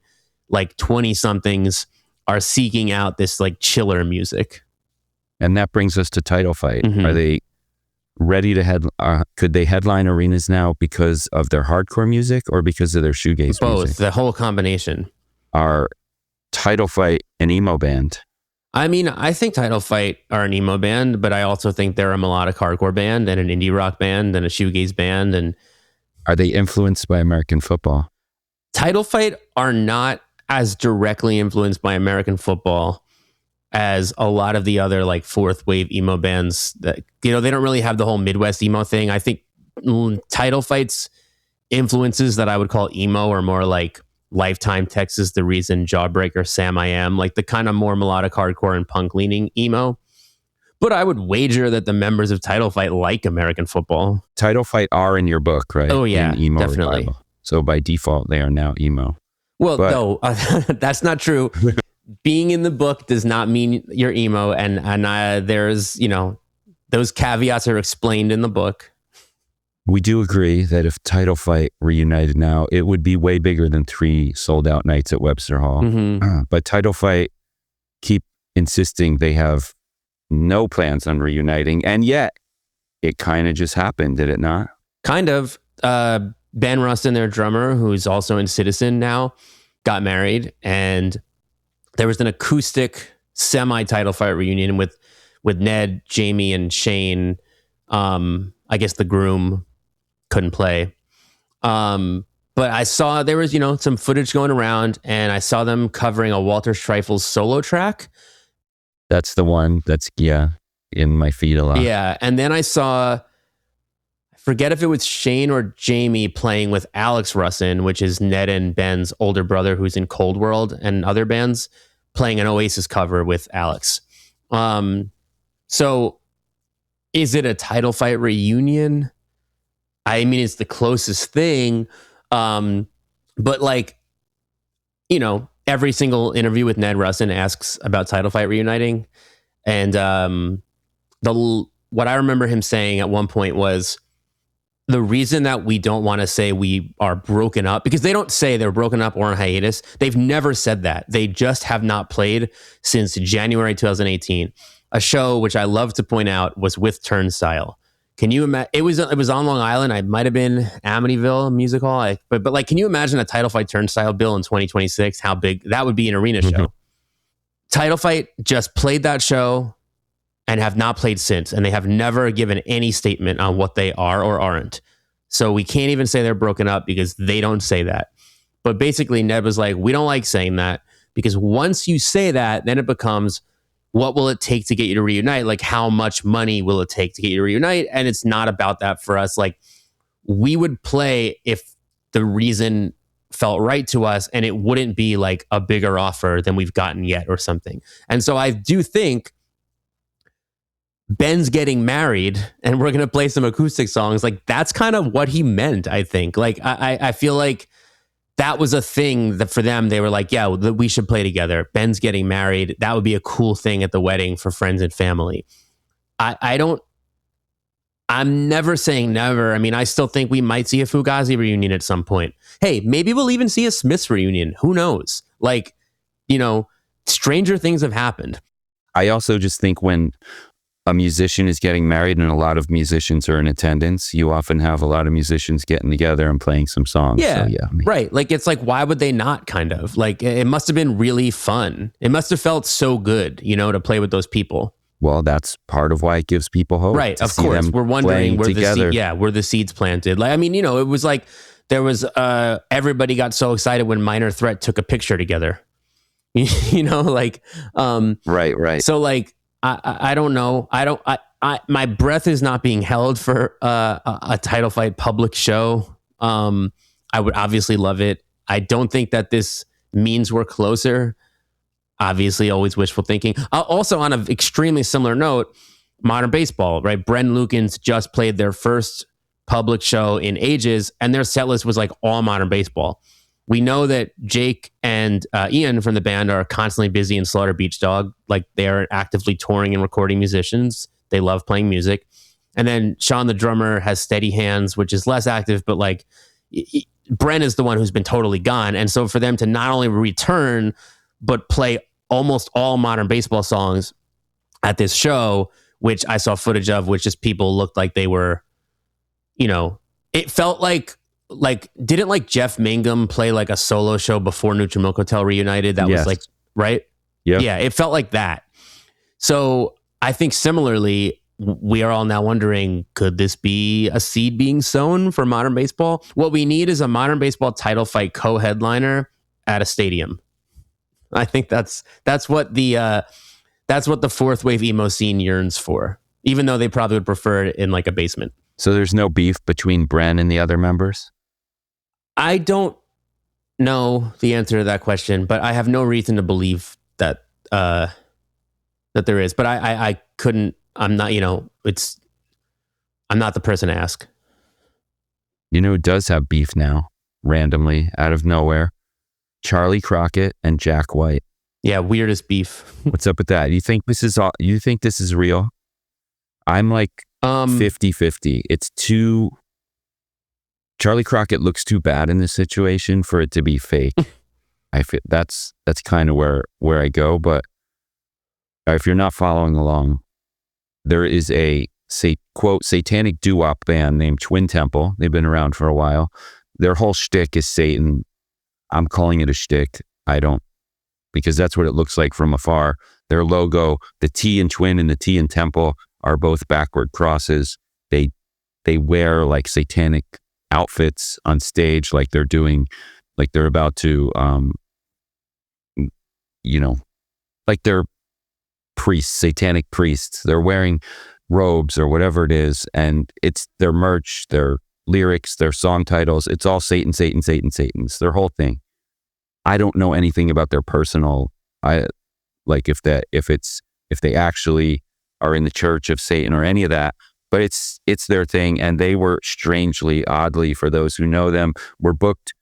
like 20 somethings are seeking out this like chiller music. And that brings us to Title Fight. Mm-hmm. Are they ready to could they headline arenas now because of their hardcore music or because of their shoegaze Both, music? the whole combination. Are Title Fight an emo band? I mean, I think Title Fight are an emo band, but I also think they're a melodic hardcore band and an indie rock band and a shoegaze band. And are they influenced by American football? Title Fight are not as directly influenced by American football as a lot of the other like fourth wave emo bands that, you know, they don't really have the whole Midwest emo thing. I think Title Fight's influences that I would call emo are more like Lifetime, Texas, The Reason, Jawbreaker, Sam I Am, like the kind of more melodic hardcore and punk leaning emo. But I would wager that the members of Title Fight like American football. Title Fight are in your book, right? Oh yeah, in emo definitely. Revival. So by default, they are now emo. Well, no, that's not true. Being in the book does not mean you're emo, and there's, you know, those caveats are explained in the book. We do agree that if Title Fight reunited now, it would be way bigger than 3 sold-out nights at Webster Hall. Mm-hmm. But Title Fight keep insisting they have no plans on reuniting, and yet it kind of just happened, did it not? Kind of. Ben Rustin, their drummer, who's also in Citizen now, got married, and there was an acoustic semi-Title Fight reunion with Ned, Jamie, and Shane. I guess the groom couldn't play. But I saw there was, you know, some footage going around, and I saw them covering a Walter Streifels solo track. That's the one that's, in my feed a lot. Yeah, and then I saw, I forget if it was Shane or Jamie playing with Alex Russin, which is Ned and Ben's older brother who's in Cold World and other bands, playing an Oasis cover with Alex. So is it a Title Fight reunion? I mean, it's the closest thing. But like, you know, every single interview with Ned Russin asks about Title Fight reuniting. And what I remember him saying at one point was, the reason that we don't want to say we are broken up, because they don't say they're broken up or on hiatus. They've never said that. They just have not played since January 2018. A show which I love to point out was with Turnstile. Can you imagine? It was on Long Island. I might have been Amityville Music Hall. But like, can you imagine a Title Fight Turnstile bill in 2026? How big that would be an arena show. Title Fight just played that show and have not played since, and they have never given any statement on what they are or aren't. So we can't even say they're broken up because they don't say that. But basically, Ned was like, we don't like saying that, because once you say that, then it becomes, what will it take to get you to reunite? Like, how much money will it take to get you to reunite? And it's not about that for us. Like, we would play if the reason felt right to us, and it wouldn't be like a bigger offer than we've gotten yet or something. And so I do think Ben's getting married and we're going to play some acoustic songs. Like, that's kind of what he meant, I think. Like, I feel like that was a thing that for them, they were like, yeah, we should play together. Ben's getting married. That would be a cool thing at the wedding for friends and family. I'm never saying never. I mean, I still think we might see a Fugazi reunion at some point. Hey, maybe we'll even see a Smiths reunion. Who knows? Like, you know, stranger things have happened. I also just think when a musician is getting married and a lot of musicians are in attendance, you often have a lot of musicians getting together and playing some songs. Yeah, so, yeah. Right. Like, it's like, why would they not, kind of? Like, it must have been really fun. It must have felt so good, you know, to play with those people. Well, that's part of why it gives people hope. Right, to of see course. them We're wondering playing together. where the seeds planted. Like, I mean, it was like there was everybody got so excited when Minor Threat took a picture together. Like Right. so like I don't know. My breath is not being held for a title fight public show. I would obviously love it. I don't think that this means we're closer. Obviously, always wishful thinking. Also, on an extremely similar note, modern baseball, right? Bren Lukens just played their first public show in ages, and their set list was like all modern baseball. We know that Jake and Ian from the band are constantly busy in Slaughter Beach Dog. Like, they are actively touring and recording musicians. They love playing music. And then Sean, the drummer, has Steady Hands, which is less active, but like Bren is the one who's been totally gone. And so for them to not only return, but play almost all modern baseball songs at this show, which I saw footage of, which just people looked like they were, it felt like didn't like Jeff Mangum play like a solo show before Neutral Milk Hotel reunited? That was like, right? Yeah, it felt like that. So I think similarly, we are all now wondering, could this be a seed being sown for modern baseball? What we need is a modern baseball title fight co-headliner at a stadium. I think that's what the fourth wave emo scene yearns for, even though they probably would prefer it in like a basement. So there's no beef between Bren and the other members? I don't know the answer to that question, but I have no reason to believe that there is. But I couldn't. I'm not. I'm not the person to ask. Who does have beef now, randomly out of nowhere? Charley Crockett and Jack White. Yeah, weirdest beef. What's up with that? You think this is real? I'm like 50-50. It's too... Charley Crockett looks too bad in this situation for it to be fake. I feel that's kind of where I go. But if you're not following along, there is a quote satanic doo-wop band named Twin Temple. They've been around for a while. Their whole shtick is Satan. I'm calling it a shtick. I don't, because that's what it looks like from afar. Their logo, the T in Twin and the T in Temple, are both backward crosses. They wear like satanic outfits on stage, like they're about to, like they're priests, satanic priests. They're wearing robes or whatever it is, and it's their merch, their lyrics, their song titles. It's all Satan, Satan, Satan, Satan's their whole thing. I don't know anything about their personal, if they actually are in the Church of Satan or any of that, but it's their thing. And they were oddly, for those who know them, were booked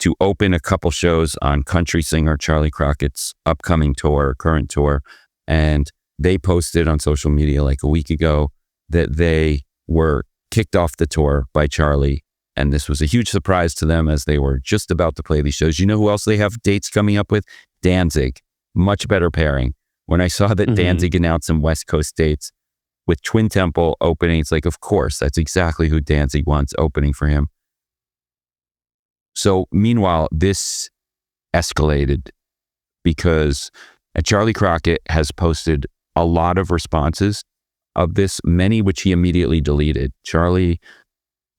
to open a couple shows on country singer Charley Crockett's upcoming tour, current tour. And they posted on social media like a week ago that they were kicked off the tour by Charley. And this was a huge surprise to them as they were just about to play these shows. You know who else they have dates coming up with? Danzig. Much better pairing. When I saw that Danzig announced some West Coast dates with Twin Temple opening, it's like, of course, that's exactly who Danzig wants opening for him. So meanwhile, this escalated because Charley Crockett has posted a lot of responses of this, many which he immediately deleted. Charley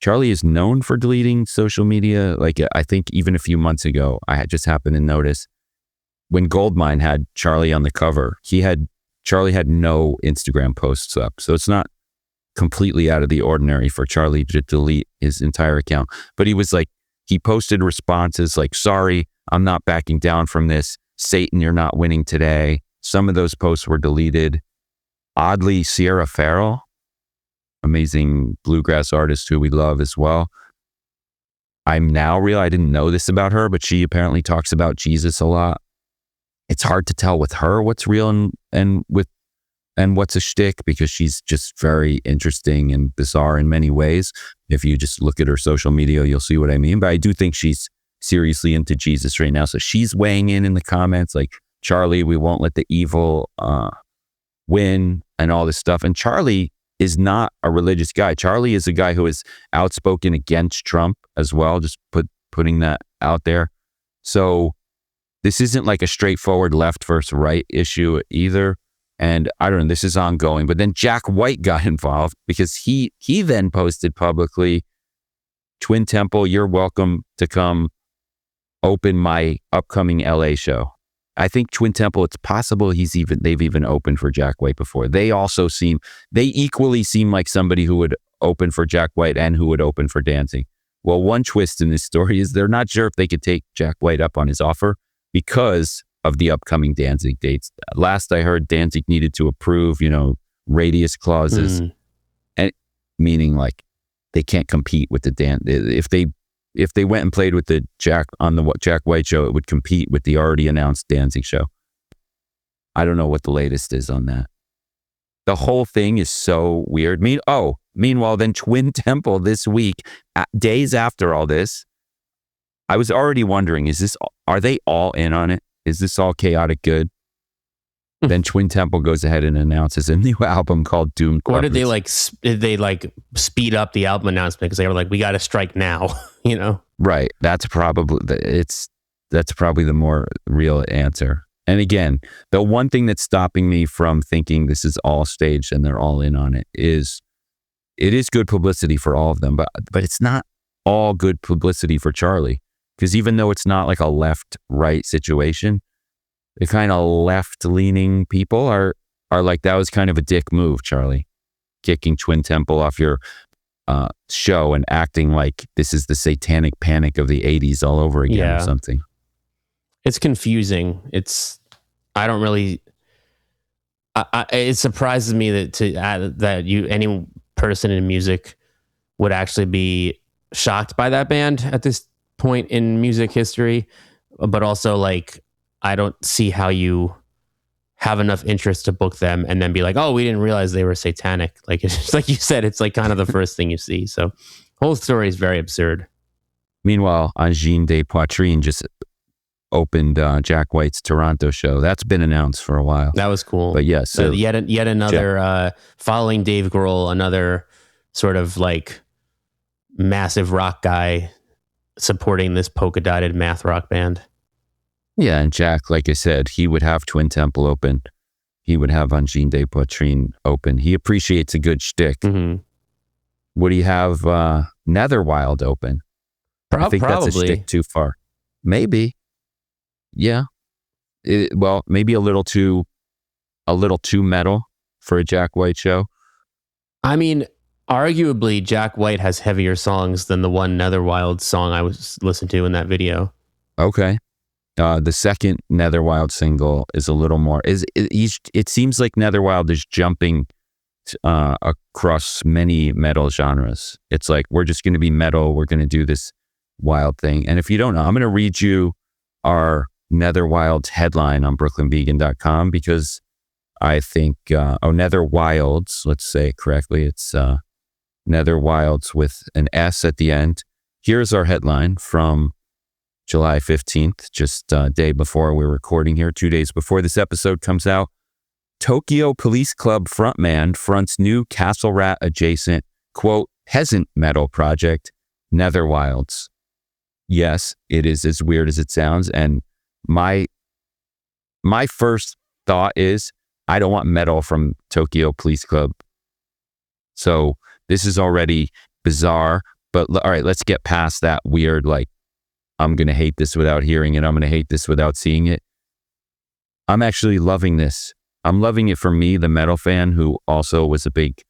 is known for deleting social media. Like, I think even a few months ago, I had just happened to notice when Goldmine had Charley on the cover, Charley had no Instagram posts up. So it's not completely out of the ordinary for Charley to delete his entire account. But he posted responses like, sorry, I'm not backing down from this. Satan, you're not winning today. Some of those posts were deleted. Oddly, Sierra Farrell, amazing bluegrass artist who we love as well. I didn't know this about her, but she apparently talks about Jesus a lot. It's hard to tell with her what's real and what's a shtick, because she's just very interesting and bizarre in many ways. If you just look at her social media, you'll see what I mean. But I do think she's seriously into Jesus right now. So she's weighing in the comments like, Charley, we won't let the evil win and all this stuff. And Charley is not a religious guy. Charley is a guy who is outspoken against Trump as well, just putting that out there. So this isn't like a straightforward left versus right issue either. And I don't know, this is ongoing. But then Jack White got involved because he then posted publicly, Twin Temple, you're welcome to come open my upcoming LA show. I think Twin Temple, it's possible they've even opened for Jack White before. They equally seem like somebody who would open for Jack White and who would open for Danzig. Well, one twist in this story is they're not sure if they could take Jack White up on his offer because of the upcoming Danzig dates. Last I heard, Danzig needed to approve, radius clauses, and meaning like they can't compete with the if they went and played with the Jack White show, it would compete with the already announced Danzig show. I don't know what the latest is on that. The whole thing is so weird. Meanwhile, then Twin Temple this week, days after all this, I was already wondering, are they all in on it? Is this all chaotic good? Then Twin Temple goes ahead and announces a new album called Doomed Or Clubbers. did they speed up the album announcement because they were like, we got to strike now, Right. That's probably the more real answer. And again, the one thing that's stopping me from thinking this is all staged and they're all in on it is good publicity for all of them, but it's not all good publicity for Charli, because even though it's not like a left-right situation, the kind of left-leaning people are like, that was kind of a dick move, Charli, kicking Twin Temple off your show and acting like this is the satanic panic of the 80s all over again or something. It's confusing. It surprises me that any person in music would actually be shocked by that band at this point in music history, but also like I don't see how you have enough interest to book them and then be like, oh, we didn't realize they were satanic. Like, it's just like you said, it's like kind of the first thing you see. So whole story is very absurd. Meanwhile, Angine de Poitrine just opened Jack White's Toronto show. That's been announced for a while. That was cool. But yes, so yet another following Dave Grohl, another sort of like massive rock guy supporting this polka dotted math rock band. Yeah, and Jack, like I said, he would have Twin Temple open. He would have Angine de Poitrine open. He appreciates a good shtick. Mm-hmm. Would he have Netherwild open? I think probably. That's a shtick too far. Maybe. Yeah. Maybe a little too metal for a Jack White show. I mean, arguably, Jack White has heavier songs than the one Netherwild song I was listening to in that video. Okay. The second Netherwild single is a little more. It seems like Netherwild is jumping across many metal genres. It's like, we're just going to be metal. We're going to do this wild thing. And if you don't know, I'm going to read you our Netherwild's headline on brooklynvegan.com, because I think, Netherwilds, let's say it correctly. It's Netherwilds with an S at the end. Here's our headline from July 15th, just a day before we're recording here, 2 days before this episode comes out. Tokyo Police Club frontman fronts new Castle Rat adjacent, quote, peasant metal project, Netherwilds. Yes, it is as weird as it sounds. And my first thought is, I don't want metal from Tokyo Police Club. So this is already bizarre. But all right, let's get past that weird, like, I'm going to hate this without hearing it. I'm going to hate this without seeing it. I'm actually loving this. I'm loving it for me, the metal fan, who also was a big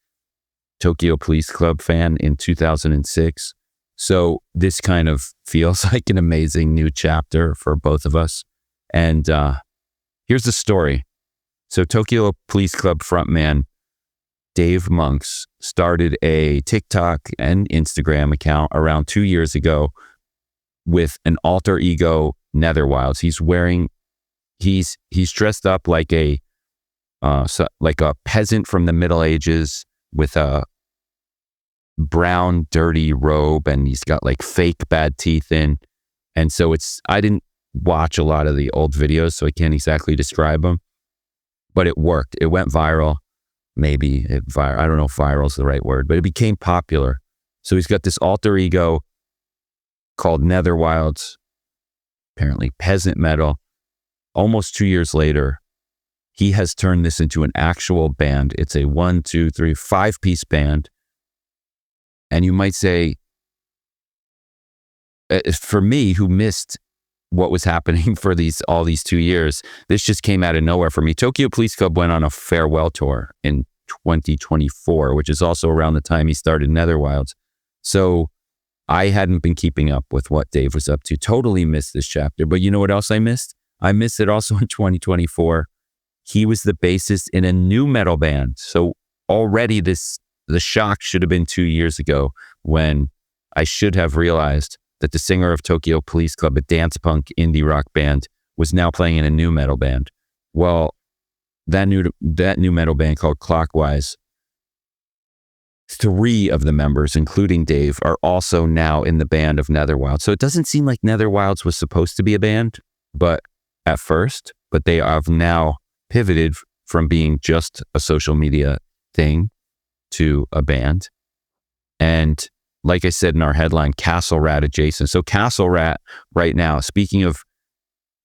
Tokyo Police Club fan in 2006. So this kind of feels like an amazing new chapter for both of us. And here's the story. So Tokyo Police Club frontman Dave Monks started a TikTok and Instagram account around 2 years ago with an alter ego Netherwilds. He's dressed up like a peasant from the Middle Ages with a brown dirty robe, and he's got like fake bad teeth in. And so I didn't watch a lot of the old videos, so I can't exactly describe them, but it worked. It went viral. I don't know if viral is the right word, but it became popular. So he's got this alter ego called Netherwilds, apparently peasant metal. Almost 2 years later, he has turned this into an actual band. It's a 1, 2, 3, 5-piece band. And you might say, for me, who missed what was happening for all these 2 years, this just came out of nowhere for me. Tokyo Police Club went on a farewell tour in 2024, which is also around the time he started Netherwilds. So I hadn't been keeping up with what Dave was up to. Totally missed this chapter. But you know what else I missed? I missed it also in 2024. He was the bassist in a new metal band. So already the shock should have been 2 years ago when I should have realized that the singer of Tokyo Police Club, a dance punk indie rock band, was now playing in a new metal band. Well, that new metal band called Clockwise, 3 of the members, including Dave, are also now in the band of Netherwilds. So it doesn't seem like Netherwilds was supposed to be a band, but they have now pivoted from being just a social media thing to a band. And like I said in our headline, Castle Rat adjacent. So Castle Rat right now, speaking of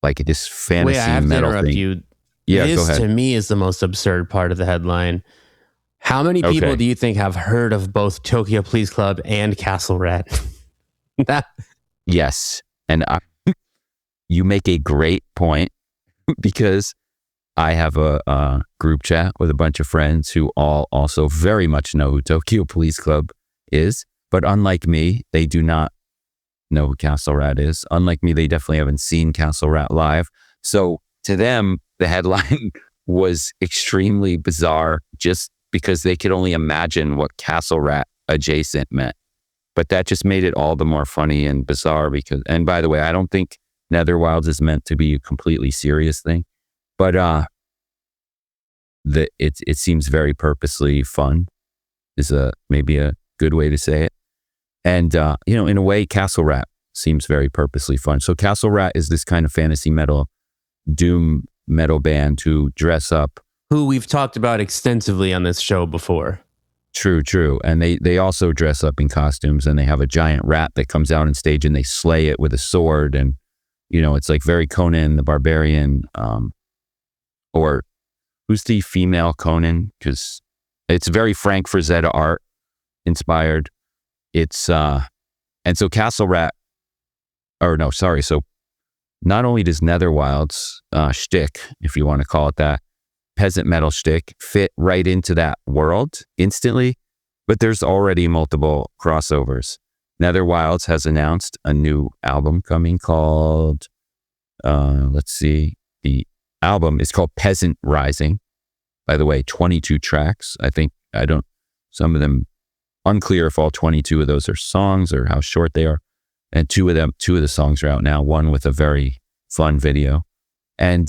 like this fantasy Wait, I have metal to interrupt thing. you. Yeah, this go ahead. To me is the most absurd part of the headline. How many people do you think have heard of both Tokyo Police Club and Castle Rat? Yes. And you make a great point because I have a group chat with a bunch of friends who all also very much know who Tokyo Police Club is. But unlike me, they do not know who Castle Rat is. Unlike me, they definitely haven't seen Castle Rat live. So to them, the headline was extremely bizarre just because they could only imagine what Castle Rat adjacent meant. But that just made it all the more funny and bizarre because, and by the way, I don't think Netherwilds is meant to be a completely serious thing, but it seems very purposely fun is maybe a good way to say it. And, in a way, Castle Rat seems very purposely fun. So Castle Rat is this kind of fantasy metal, doom metal band who dress up. Who we've talked about extensively on this show before. True. And they also dress up in costumes and they have a giant rat that comes out on stage and they slay it with a sword. And, it's like very Conan the Barbarian, or who's the female Conan? Because it's very Frank Frazetta art inspired. It's, and so Castle Rat, so not only does Netherwilds shtick, if you want to call it that, peasant metal shtick, fit right into that world instantly, but there's already multiple crossovers. Netherwilds has announced a new album coming called, the album is called Peasant Rising. By the way, 22 tracks. Some of them, unclear if all 22 of those are songs or how short they are. And two of the songs are out now, one with a very fun video. And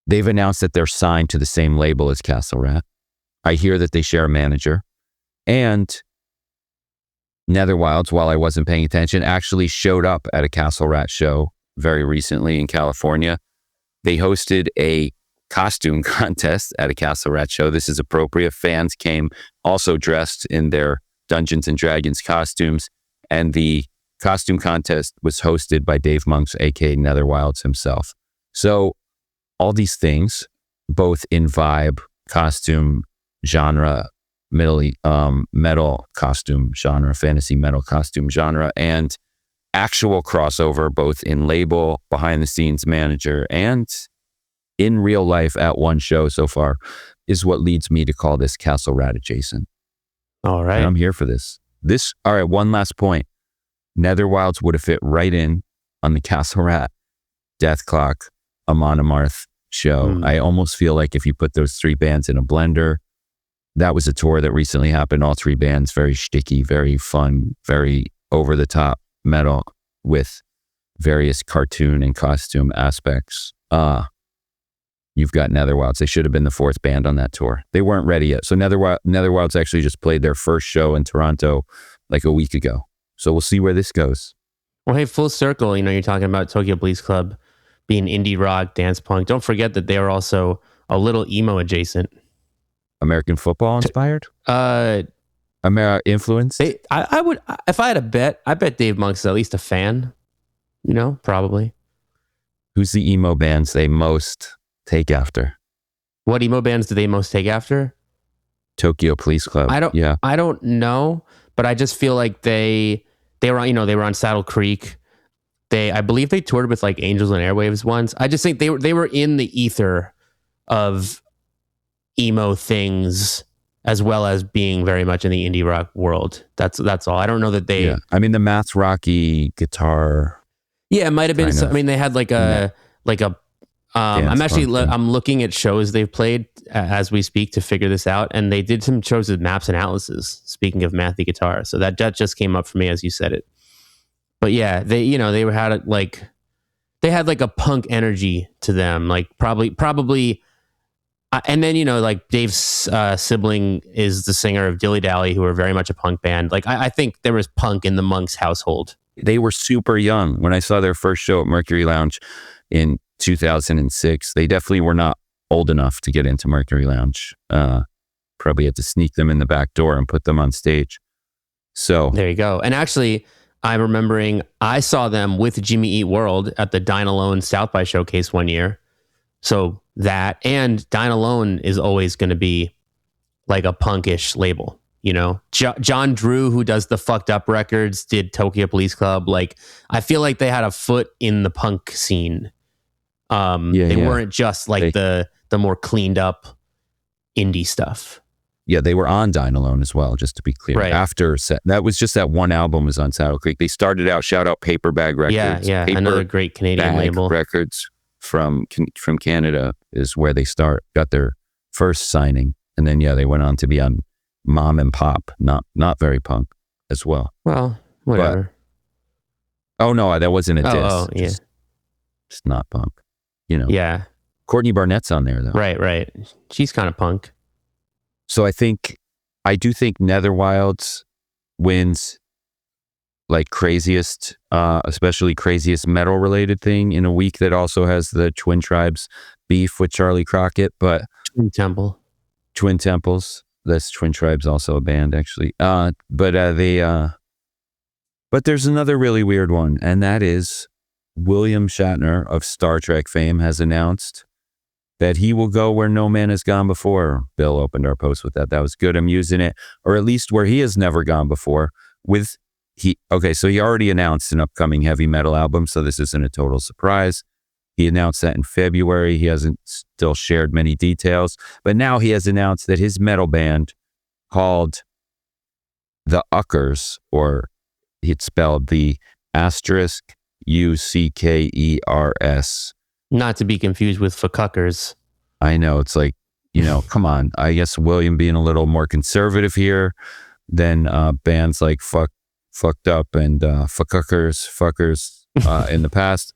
they've announced that they're signed to the same label as Castle Rat. I hear that they share a manager. And Netherwilds, while I wasn't paying attention, actually showed up at a Castle Rat show very recently in California. They hosted a costume contest at a Castle Rat show. This is appropriate. Fans came also dressed in their Dungeons and Dragons costumes. And the costume contest was hosted by Dave Monks, aka Netherwilds himself. So all these things, both in vibe, costume genre, metal costume genre, fantasy metal costume genre, and actual crossover, both in label, behind the scenes manager, and in real life at one show so far, is what leads me to call this Castle Rat adjacent. All right. And I'm here for this. All right, one last point. Netherwilds would have fit right in on the Castle Rat, Death Clock, Amon Amarth show. I almost feel like if you put those 3 bands in a blender, that was a tour that recently happened. All 3 bands, very shticky, very fun, very over-the-top metal with various cartoon and costume aspects. You've got Netherwilds. They should have been the 4th band on that tour. They weren't ready yet. So Netherwilds actually just played their first show in Toronto like a week ago. So we'll see where this goes. Well, hey, full circle, you're talking about Tokyo Police Club being indie rock, dance punk. Don't forget that they are also a little emo adjacent. American football inspired? Influenced? I would, if I had a bet, I bet Dave Monks is at least a fan, probably. Who's the emo bands they most take after? What emo bands do they most take after? Tokyo Police Club. I don't know, but I just feel like they were on, they were on Saddle Creek. I believe they toured with like Angels and Airwaves once. I just think they were in the ether of emo things, as well as being very much in the indie rock world. That's all. I don't know that they. Yeah. I mean, the math rocky guitar. Yeah, it might have been. I mean, they had like a. I'm looking at shows they've played as we speak to figure this out, and they did some shows with Maps Analysis. Speaking of mathy guitar, so that just came up for me as you said it. But yeah, they had a punk energy to them, like probably. And then, like Dave's sibling is the singer of Dilly Dally, who are very much a punk band. Like, I think there was punk in the Monks household. They were super young. When I saw their first show at Mercury Lounge in 2006, they definitely were not old enough to get into Mercury Lounge. Probably had to sneak them in the back door and put them on stage. So there you go. And actually, I'm remembering I saw them with Jimmy Eat World at the Dine Alone South by Showcase one year. So that, and Dine Alone is always going to be like a punkish label, John Drew, who does the Fucked Up records, did Tokyo Police Club. Like, I feel like they had a foot in the punk scene. They weren't just like the more cleaned up indie stuff. Yeah, they were on Dine Alone as well, just to be clear. Right. That was just that one album was on Saddle Creek. They started out, shout out Paper Bag Records. Yeah, Paper another great Canadian Bag label. Records from Canada is where they got their first signing. And then, they went on to be on Mom and Pop, not very punk as well. Well, whatever. Oh, no, that wasn't a diss. Oh, yeah. It's not punk, Yeah. Courtney Barnett's on there, though. Right. She's kind of punk. So I do think Netherwilds wins like craziest, especially craziest metal related thing in a week that also has the Twin Tribes beef with Charley Crockett, but Twin Temples. That's Twin Tribes, also a band actually. But there's another really weird one, and that is William Shatner of Star Trek fame has announced that he will go where no man has gone before. Bill opened our post with that. That was good. I'm using it, or at least where he has never gone before. So he already announced an upcoming heavy metal album, so this isn't a total surprise. He announced that in February. He hasn't still shared many details, but now he has announced that his metal band called the Uckers, or it's spelled the *UCKERS. Not to be confused with Fuckers. I know, it's like, come on. I guess William being a little more conservative here than bands like Fucked Up and Fuckers in the past,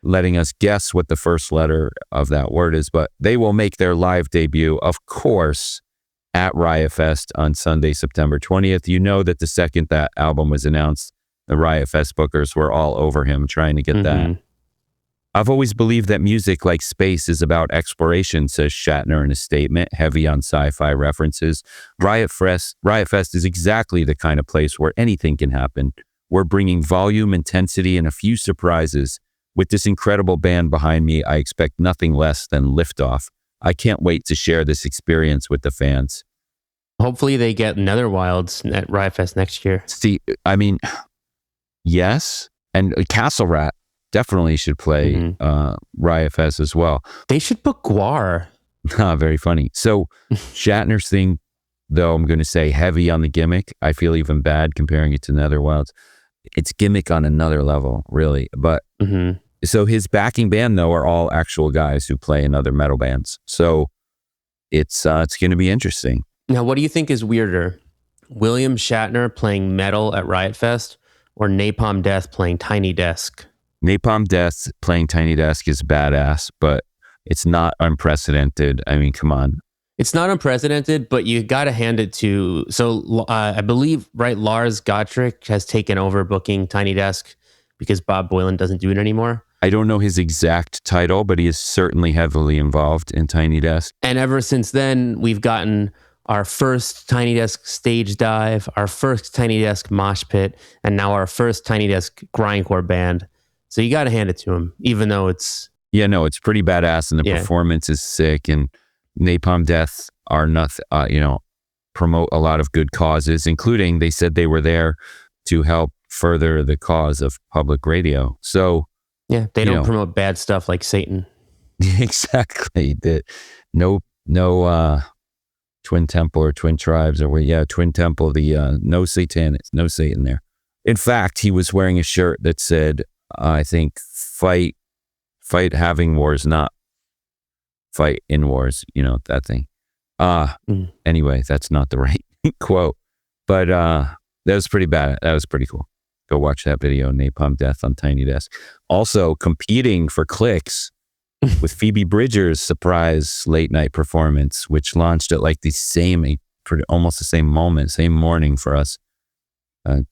letting us guess what the first letter of that word is. But they will make their live debut, of course, at Riot Fest on Sunday, September 20th. You know that the second that album was announced, the Riot Fest bookers were all over him trying to get that. I've always believed that music, like space, is about exploration, says Shatner in a statement, heavy on sci-fi references. Riot Fest is exactly the kind of place where anything can happen. We're bringing volume, intensity, and a few surprises. With this incredible band behind me, I expect nothing less than liftoff. I can't wait to share this experience with the fans. Hopefully they get Netherwilds at Riot Fest next year. See, I mean, yes, and Castle Rat definitely should play Riot Fest as well. They should book Guar. Very funny. So Shatner's thing, though, I'm going to say heavy on the gimmick. I feel even bad comparing it to Netherwilds. It's gimmick on another level, really. But so his backing band, though, are all actual guys who play in other metal bands. So it's going to be interesting. Now, what do you think is weirder? William Shatner playing metal at Riot Fest, or Napalm Death playing Tiny Desk? Napalm Death playing Tiny Desk is badass, but it's not unprecedented. I mean, come on. It's not unprecedented, but you got to hand it to... So I believe, right, Lars Gottrick has taken over booking Tiny Desk because Bob Boylan doesn't do it anymore. I don't know his exact title, but he is certainly heavily involved in Tiny Desk. And ever since then, we've gotten our first Tiny Desk stage dive, our first Tiny Desk mosh pit, and now our first Tiny Desk grindcore band. So you got to hand it to him, even though it's Yeah, no, it's pretty badass, and the Yeah. performance is sick. And Napalm Death are nothing, promote a lot of good causes, including they said they were there to help further the cause of public radio. So Yeah, they don't promote bad stuff like Satan. exactly. No Twin Temple or Twin Tribes Twin Temple. The no Satanics, no Satan there. In fact, he was wearing a shirt that said, I think, fight having wars, not fight in wars, that thing. Anyway, that's not the right quote, but that was pretty bad. That was pretty cool. Go watch that video, Napalm Death on Tiny Desk. Also competing for clicks with Phoebe Bridgers' surprise late night performance, which launched at like almost the same moment, same morning for us.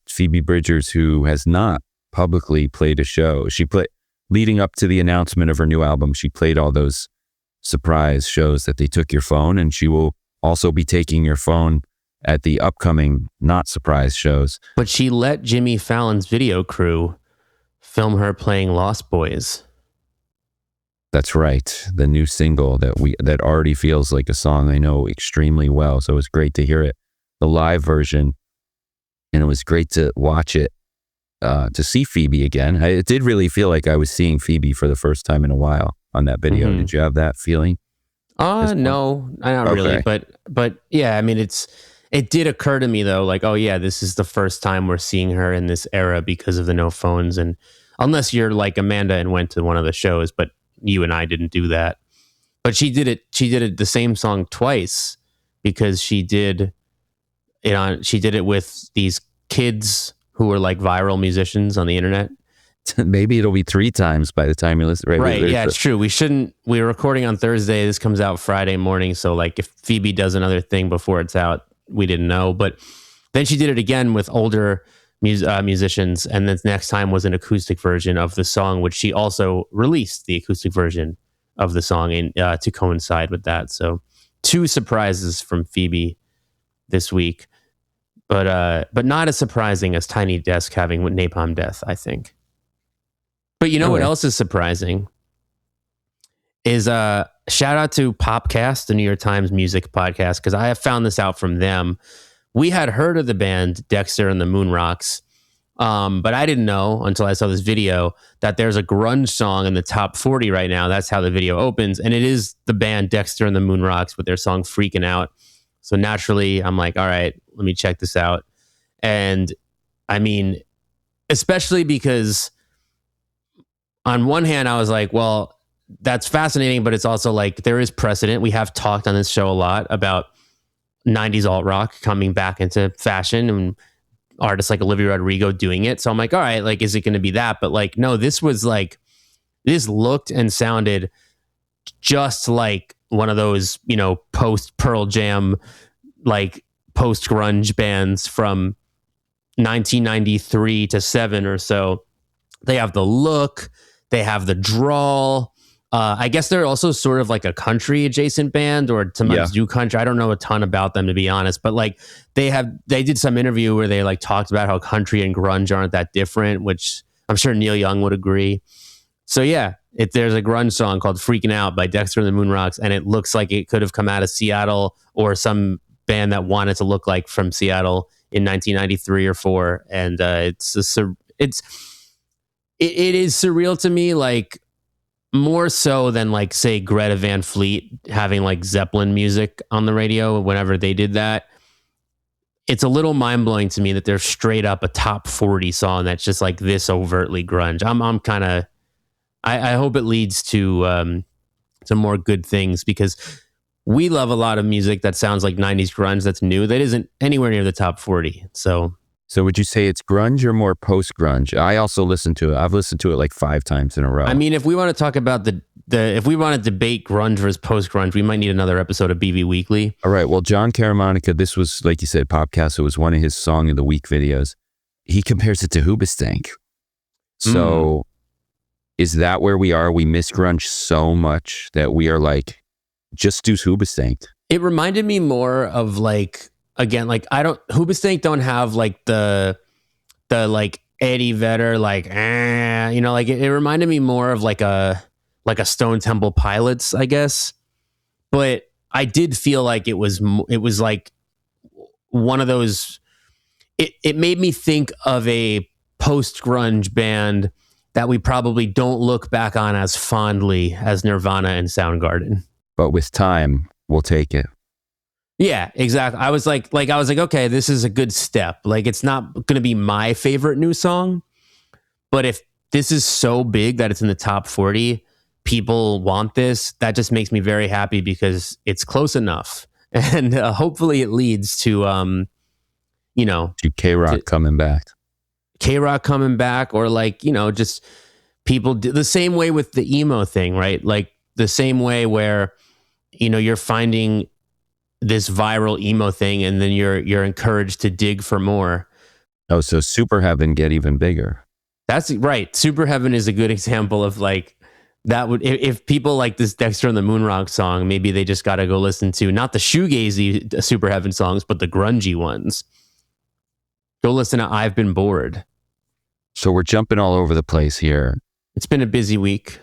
Phoebe Bridgers, who has not publicly played a show. Leading up to the announcement of her new album, she played all those surprise shows that they took your phone, and she will also be taking your phone at the upcoming not surprise shows. But she let Jimmy Fallon's video crew film her playing Lost Boys. That's right. The new single that already feels like a song I know extremely well. So it was great to hear it, the live version. And it was great to watch it, to see Phoebe again. It did really feel like I was seeing Phoebe for the first time in a while on that video. Did you have that feeling? No, not really. But yeah, I mean, it did occur to me though, like, oh yeah, this is the first time we're seeing her in this era because of the no phones. And unless you're like Amanda and went to one of the shows, but you and I didn't do that. But she did it the same song twice, because she did it with these kids who were like viral musicians on the internet. Maybe it'll be 3 times by the time you listen. Right. Yeah, it's true. We're recording on Thursday. This comes out Friday morning. So like if Phoebe does another thing before it's out, we didn't know. But then she did it again with older musicians. And then the next time was an acoustic version of the song, which she also released the acoustic version of the song to coincide with that. So 2 surprises from Phoebe this week. But not as surprising as Tiny Desk having with Napalm Death, I think. But you know what else is surprising? Is shout out to Popcast, the New York Times music podcast, because I have found this out from them. We had heard of the band Dexter and the Moonrocks, but I didn't know until I saw this video that there's a grunge song in the top 40 right now. That's how the video opens, and it is the band Dexter and the Moonrocks with their song Freaking Out. So naturally, I'm like, all right, let me check this out. And I mean, especially because on one hand, I was like, well, that's fascinating, but it's also like there is precedent. We have talked on this show a lot about 90s alt rock coming back into fashion and artists like Olivia Rodrigo doing it. So I'm like, all right, like, is it going to be that? But like, no, this looked and sounded just like one of those, post Pearl Jam, like post grunge bands from 1993 to 7 or so. They have the look, they have the drawl. I guess they're also sort of like a country adjacent band, or sometimes do country. I don't know a ton about them, to be honest, but like they did some interview where they like talked about how country and grunge aren't that different, which I'm sure Neil Young would agree. So yeah, there's a grunge song called Freaking Out by Dexter and the Moonrocks, and it looks like it could have come out of Seattle or some band that wanted to look like from Seattle in 1993 or 4. And it is surreal to me, like more so than like, say, Greta Van Fleet having like Zeppelin music on the radio whenever they did that. It's a little mind-blowing to me that they're straight up a top 40 song that's just like this overtly grunge. I'm kind of, I hope it leads to some more good things, because we love a lot of music that sounds like 90s grunge that's new that isn't anywhere near the top 40. So would you say it's grunge or more post-grunge? I also listened to it. I've listened to it like 5 times in a row. I mean, if we want to talk about if we want to debate grunge versus post-grunge, we might need another episode of BB Weekly. All right. Well, John Caramonica, this was, like you said, Popcast. It was one of his Song of the Week videos. He compares it to Hoobastank. So is that where we are? We miss grunge so much that we are like, just do Hoobastank. It reminded me more of like, again, like Hoobastank don't have like the like Eddie Vedder, like, like it reminded me more of like a like a Stone Temple Pilots, I guess. But I did feel like it was like one of those. It made me think of a post grunge band that we probably don't look back on as fondly as Nirvana and Soundgarden. But with time, we'll take it. Yeah, exactly. I was like, okay, this is a good step. Like, it's not going to be my favorite new song, but if this is so big that it's in the top 40, people want this. That just makes me very happy because it's close enough, and hopefully it leads to, to K-Rock coming back. K-Rock coming back, or like, just people do the same way with the emo thing, right? Like the same way where, you're finding this viral emo thing and then you're encouraged to dig for more. Oh, so Super Heaven get even bigger. That's right. Super Heaven is a good example of like, that would, if people like this Dexter and the Moonrocks song, maybe they just got to go listen to not the shoegazy Super Heaven songs, but the grungy ones. Go listen to I've Been Bored. So we're jumping all over the place here. It's been a busy week.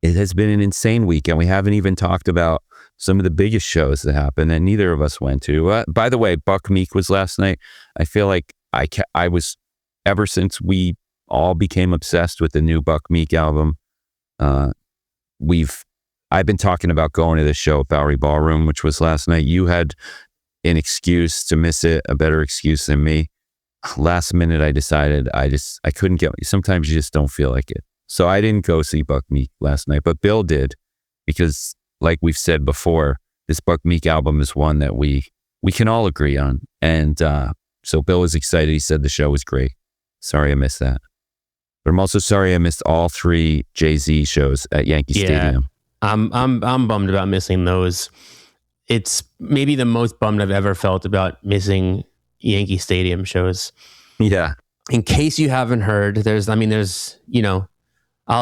It has been an insane week, and we haven't even talked about some of the biggest shows that happened that neither of us went to. By the way, Buck Meek was last night. I feel like I was, ever since we all became obsessed with the new Buck Meek album, I've been talking about going to the show at Bowery Ballroom, which was last night. You had an excuse to miss it, a better excuse than me. Last minute, I decided I couldn't get, sometimes you just don't feel like it. So I didn't go see Buck Meek last night, but Bill did, because like we've said before, this Buck Meek album is one that we can all agree on. And so Bill was excited. He said the show was great. Sorry I missed that. But I'm also sorry I missed all 3 Jay-Z shows at Yankee Stadium. I'm bummed about missing those. It's maybe the most bummed I've ever felt about missing Yankee Stadium shows. Yeah. In case you haven't heard, there's I'll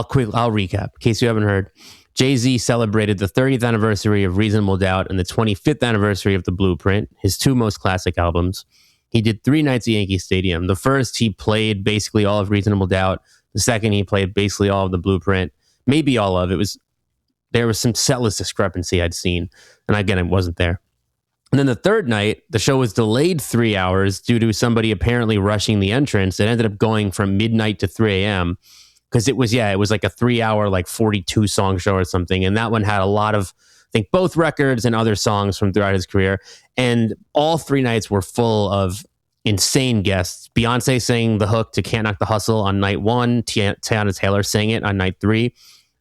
recap. In case you haven't heard, Jay-Z celebrated the 30th anniversary of Reasonable Doubt and the 25th anniversary of The Blueprint, his 2 most classic albums. He did 3 nights at Yankee Stadium. The first, he played basically all of Reasonable Doubt. The second, he played basically all of The Blueprint. Maybe all of it. There was some setlist discrepancy I'd seen. And again, it wasn't there. And then the third night, the show was delayed 3 hours due to somebody apparently rushing the entrance. It ended up going from midnight to 3 a.m. because it was like a 3 hour, like 42 song show or something. And that one had a lot of, I think, both records and other songs from throughout his career. And all 3 nights were full of insane guests. Beyonce sang the hook to Can't Knock the Hustle on night 1. Tiana Taylor sang it on night 3.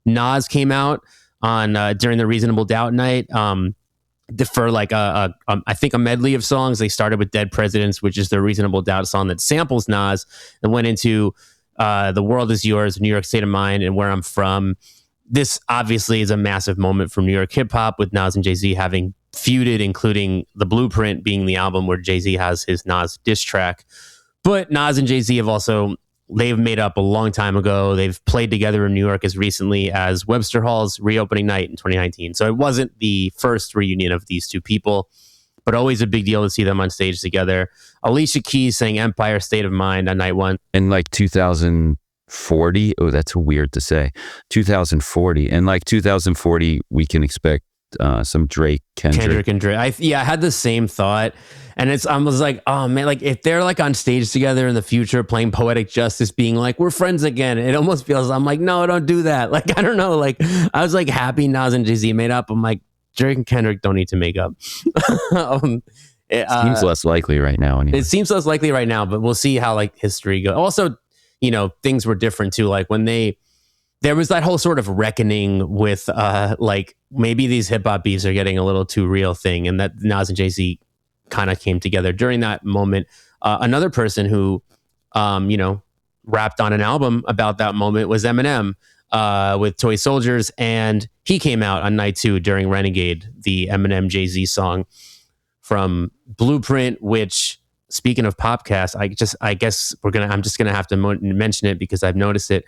Nas came out on during the Reasonable Doubt night. For like I think a medley of songs. They started with Dead Presidents, which is the Reasonable Doubt song that samples Nas, and went into The World Is Yours, New York State of Mind, and Where I'm From. This obviously is a massive moment from New York hip hop, with Nas and Jay-Z having feuded, including The Blueprint being the album where Jay-Z has his Nas diss track. But Nas and Jay-Z they've made up a long time ago. They've played together in New York as recently as Webster Hall's reopening night in 2019. So it wasn't the first reunion of these 2 people, but always a big deal to see them on stage together. Alicia Keys sang Empire State of Mind on night 1. In like 2040, oh, that's weird to say. 2040. And like 2040, we can expect some Kendrick and Drake. I had the same thought. And I was like, oh man, like if they're like on stage together in the future playing Poetic Justice, being like, we're friends again, it almost feels, I'm like, no, don't do that. Like, I don't know. Like, I was like happy Nas and Jay-Z made up. I'm like, Drake and Kendrick don't need to make up. It seems less likely right now. Anyway. It seems less likely right now, but we'll see how like history goes. Also, things were different too. Like when there was that whole sort of reckoning with like maybe these hip hop beefs are getting a little too real thing, and that Nas and Jay-Z kind of came together during that moment. Another person who, rapped on an album about that moment was Eminem with Toy Soldiers, and he came out on night 2 during Renegade, the Eminem Jay-Z song from Blueprint. Which, speaking of Popcast, I guess I'm just gonna have to mention it because I've noticed it.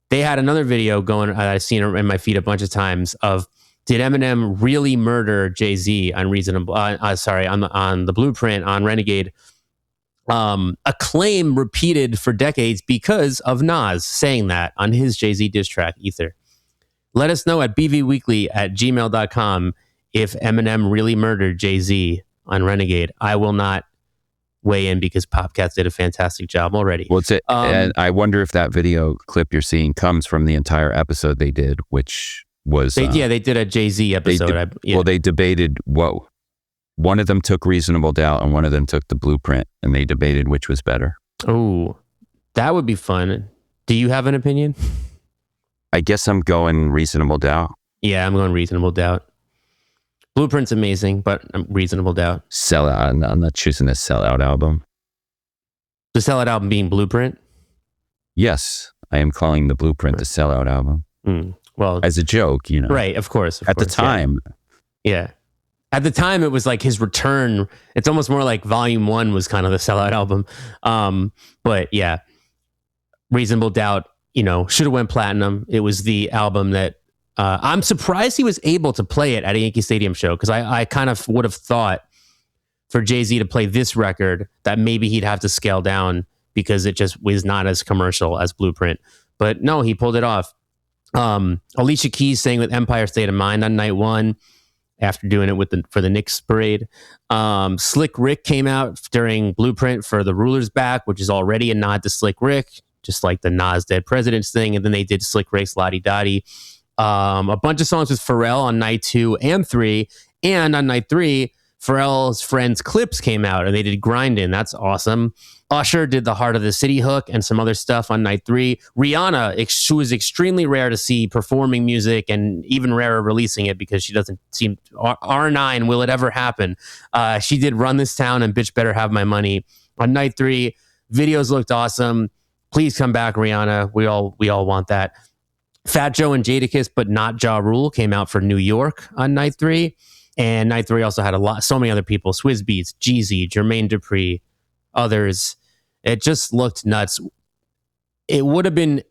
They had another video going. I've seen it in my feed a bunch of times of, did Eminem really murder Jay-Z on on the Blueprint on Renegade? A claim repeated for decades because of Nas saying that on his Jay-Z diss track Ether. Let us know at bvweekly@gmail.com if Eminem really murdered Jay-Z on Renegade. I will not weigh in because Popcats did a fantastic job already. Well, it's it. And I wonder if that video clip you're seeing comes from the entire episode they did, which was... They did a Jay-Z episode. Well, they debated what... One of them took Reasonable Doubt and one of them took The Blueprint, and they debated which was better. Oh, that would be fun. Do you have an opinion? I guess I'm going Reasonable Doubt. Yeah, I'm going Reasonable Doubt. Blueprint's amazing, but Reasonable Doubt. Sellout. I'm not choosing a Sellout album. The Sellout album being Blueprint? Yes, I am calling The Blueprint the Sellout album. Well, as a joke, you know. Right, of course. At the time. Yeah. At the time, it was like his return. It's almost more like Volume 1 was kind of the Sellout album. But yeah, Reasonable Doubt, should have went platinum. It was the album that I'm surprised he was able to play it at a Yankee Stadium show, because I kind of would have thought for Jay-Z to play this record that maybe he'd have to scale down because it just was not as commercial as Blueprint. But no, he pulled it off. Alicia Keys sang with Empire State of Mind on night 1. After doing it for the Knicks parade. Slick Rick came out during Blueprint for The Ruler's Back, which is already a nod to Slick Rick, just like the Nas Dead Presidents thing. And then they did Slick Rick's Lottie Dottie. A bunch of songs with Pharrell on night 2 and 3. And on night 3, Pharrell's friends Clipse came out and they did Grindin'. That's awesome. Usher did the Heart of the City hook and some other stuff on night 3. Rihanna, who was extremely rare to see performing music and even rarer releasing it because she doesn't seem... R9, will it ever happen? She did Run This Town and Bitch Better Have My Money. On night 3, videos looked awesome. Please come back, Rihanna. We all want that. Fat Joe and Jadakiss, but not Ja Rule, came out for New York on night 3. And night 3 also had so many other people: Swizz Beatz, Jeezy, Jermaine Dupri, others. It just looked nuts. It would have been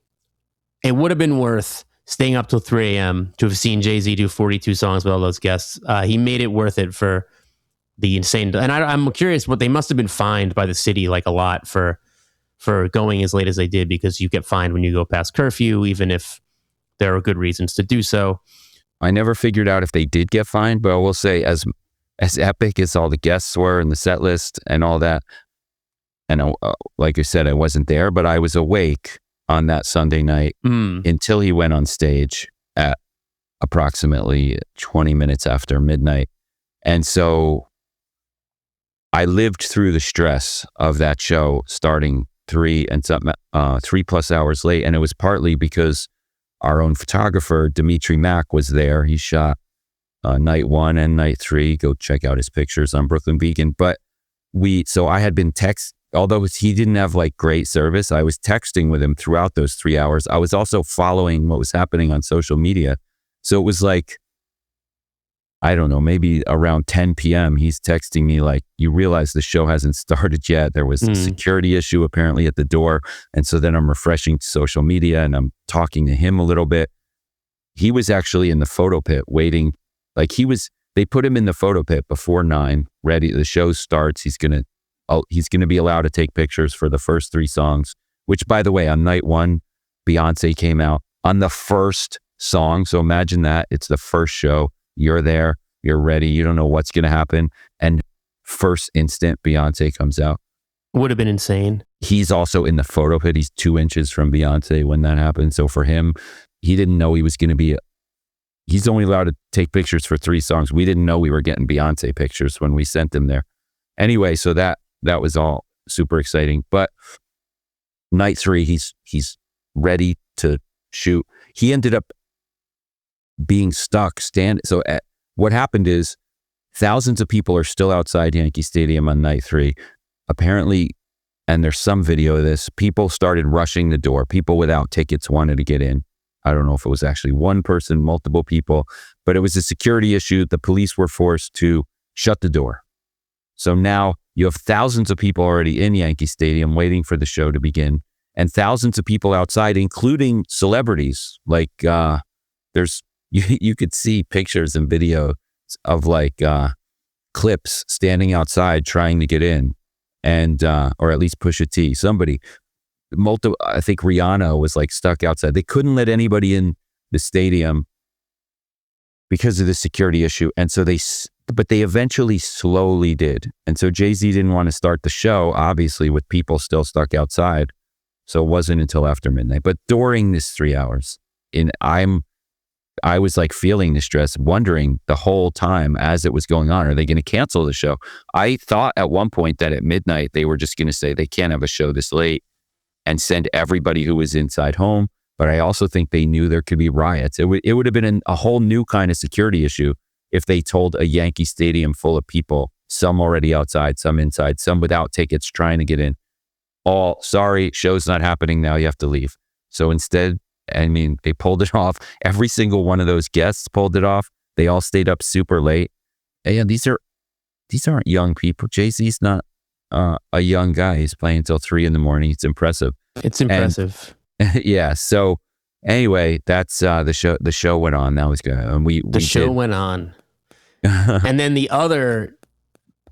worth staying up till 3 a.m. to have seen Jay-Z do 42 songs with all those guests. He made it worth it for the insane. And I'm curious what they must have been fined by the city, like a lot, for going as late as they did, because you get fined when you go past curfew, even if there are good reasons to do so. I never figured out if they did get fined, but I will say, as epic as all the guests were and the set list and all that, and like I said, I wasn't there, but I was awake on that Sunday night until he went on stage at approximately 20 minutes after midnight. And so I lived through the stress of that show starting 3+ hours late. And it was partly because our own photographer, Dimitri Mack, was there. He shot night 1 and night 3. Go check out his pictures on Brooklyn Beacon. But so I had been although he didn't have like great service, I was texting with him throughout those 3 hours. I was also following what was happening on social media. So it was like, I don't know, maybe around 10 p.m. he's texting me like, you realize the show hasn't started yet. There was a security issue apparently at the door. And so then I'm refreshing social media and I'm talking to him a little bit. He was actually in the photo pit waiting. Like they put him in the photo pit before 9, ready. The show starts. He's going to be allowed to take pictures for the first 3 songs, which, by the way, on night 1, Beyoncé came out on the first song. So imagine that. It's the first show. You're there. You're ready. You don't know what's going to happen. And first instant, Beyoncé comes out. Would have been insane. He's also in the photo pit. He's 2 inches from Beyoncé when that happened. So for him, he didn't know he was going to be... He's only allowed to take pictures for 3 songs. We didn't know we were getting Beyoncé pictures when we sent him there. Anyway, so that was all super exciting. But night 3, he's ready to shoot. He ended up being stuck So what happened is thousands of people are still outside Yankee Stadium on night 3. Apparently, and there's some video of this, people started rushing the door. People without tickets wanted to get in. I don't know if it was actually one person, multiple people, but it was a security issue. The police were forced to shut the door. So now you have thousands of people already in Yankee Stadium waiting for the show to begin, and thousands of people outside, including celebrities. Like you could see pictures and videos of like Clipse standing outside trying to get in, and or at least Pusha T. I think Rihanna was like stuck outside. They couldn't let anybody in the stadium because of the security issue. And so but they eventually slowly did. And so Jay-Z didn't want to start the show, obviously, with people still stuck outside. So it wasn't until after midnight. But during this 3 hours, I was like feeling the stress, wondering the whole time as it was going on, are they going to cancel the show? I thought at one point that at midnight, they were just going to say they can't have a show this late and send everybody who was inside home. But I also think they knew there could be riots. It would have been a whole new kind of security issue if they told a Yankee Stadium full of people, some already outside, some inside, some without tickets trying to get in. All, sorry, show's not happening now, you have to leave. So instead, I mean, they pulled it off. Every single one of those guests pulled it off. They all stayed up super late. And yeah, these aren't young people. Jay-Z's not a young guy. He's playing until 3 a.m. It's impressive. It's impressive. And, yeah. So anyway, that's the show. The show went on. That was good. And the show went on. And then the other,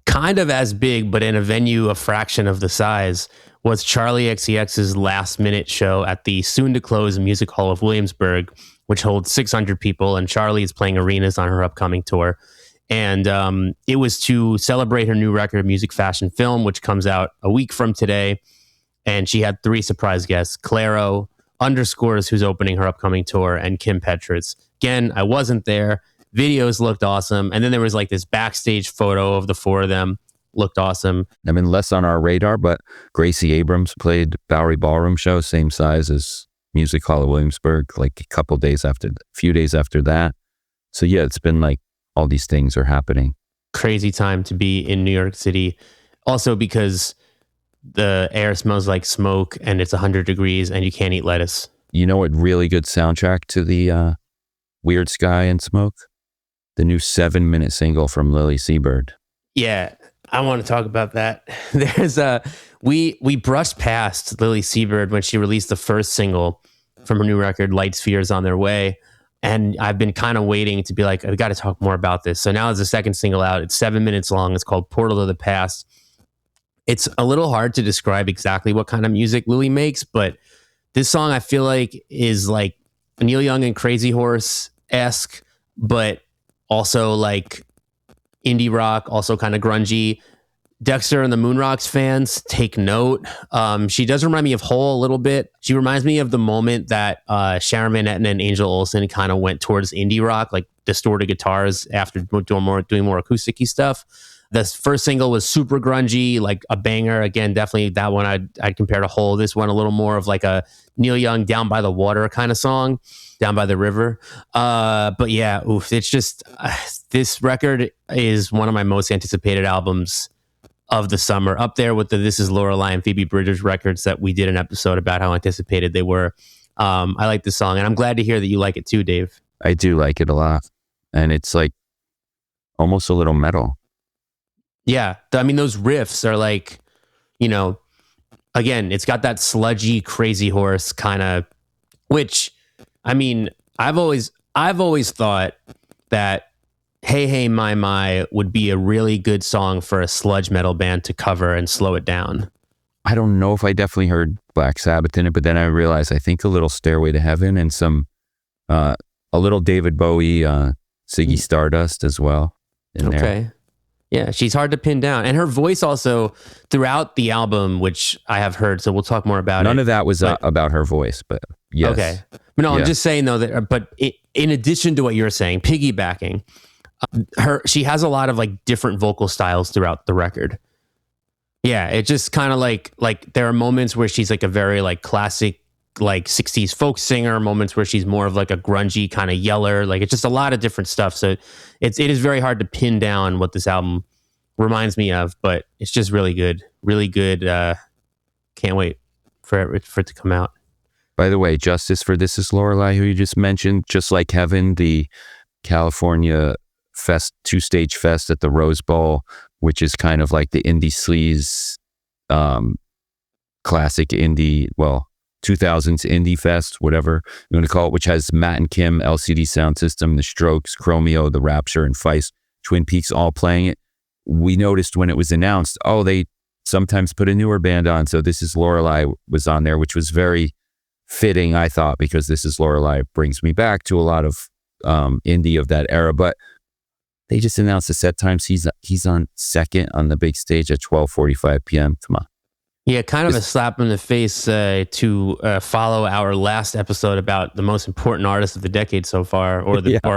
kind of as big, but in a venue a fraction of the size, was Charli XCX's last minute show at the soon to close Music Hall of Williamsburg, which holds 600 people. And Charli is playing arenas on her upcoming tour. And it was to celebrate her new record, Music Fashion Film, which comes out a week from today. And she had 3 surprise guests: Clairo, Underscores, who's opening her upcoming tour, and Petras. Again, I wasn't there. Videos looked awesome. And then there was like this backstage photo of the 4 of them. Looked awesome. I mean, less on our radar, but Gracie Abrams played Bowery Ballroom show, same size as Music Hall of Williamsburg, like a few days after that. So yeah, it's been like all these things are happening. Crazy time to be in New York City. Also because the air smells like smoke and it's 100 degrees and you can't eat lettuce. You know what really good soundtrack to the Weird Sky and Smoke? The new 7-minute single from Lily Seabird. Yeah, I want to talk about that. There's we brushed past Lily Seabird when she released the first single from her new record, Light Spheres on Their Way. And I've been kind of waiting to be like, we got to talk more about this. So now there's a second single out. It's 7 minutes long. It's called Portal to the Past. It's a little hard to describe exactly what kind of music Lily makes, but this song I feel like is like Neil Young and Crazy Horse-esque, but also like indie rock, also kind of grungy. Dexter and the Moonrocks fans, take note. She does remind me of Hole a little bit. She reminds me of the moment that Sharon Van Etten and Angel Olsen kind of went towards indie rock, like distorted guitars after doing more acoustic-y stuff. The first single was super grungy, like a banger. Again, definitely that one I'd compare to Hole. This one a little more of like a Neil Young Down by the Water kind of song, Down by the River. But yeah, it's just this record is one of my most anticipated albums of the summer, up there with the This Is Lorelei and Phoebe Bridgers records that we did an episode about how anticipated they were. I like this song, and I'm glad to hear that you like it too, Dave. I do like it a lot, and it's like almost a little metal. Yeah, I mean, those riffs are like, you know, again, it's got that sludgy Crazy Horse kind of, which, I mean, I've always thought that Hey Hey My My would be a really good song for a sludge metal band to cover and slow it down. I don't know if I definitely heard Black Sabbath in it, but then I realized I think a little Stairway to Heaven and some, a little David Bowie, Ziggy Stardust as well in there. Yeah, she's hard to pin down. And her voice also throughout the album, which I have heard, so we'll talk more about None of that was about her voice, but yes. Okay. But no, yeah. I'm just saying though that, but in addition to what you're saying, piggybacking, she has a lot of like different vocal styles throughout the record. Yeah, it just kind of like there are moments where she's like a very like classic like 60s folk singer, moments where she's more of like a grungy kind of yeller. Like it's just a lot of different stuff. So it is very hard to pin down what this album reminds me of, but it's just really good. Really good. Can't wait for it to come out. By the way, justice for This Is Lorelei, who you just mentioned, Just Like Heaven, the California fest, 2-stage fest at the Rose Bowl, which is kind of like the indie sleaze, classic indie, 2000s indie fest, whatever you want to call it, which has Matt and Kim, LCD Sound System, The Strokes, Chromeo, The Rapture, and Feist, Twin Peaks all playing it. We noticed when it was announced, they sometimes put a newer band on. So This Is Lorelei was on there, which was very fitting, I thought, because This Is Lorelei brings me back to a lot of indie of that era. But they just announced the set times. He's on second on the big stage at 12:45 p.m. Come on. Yeah, kind of a slap in the face to follow our last episode about the most important artist of the decade so far,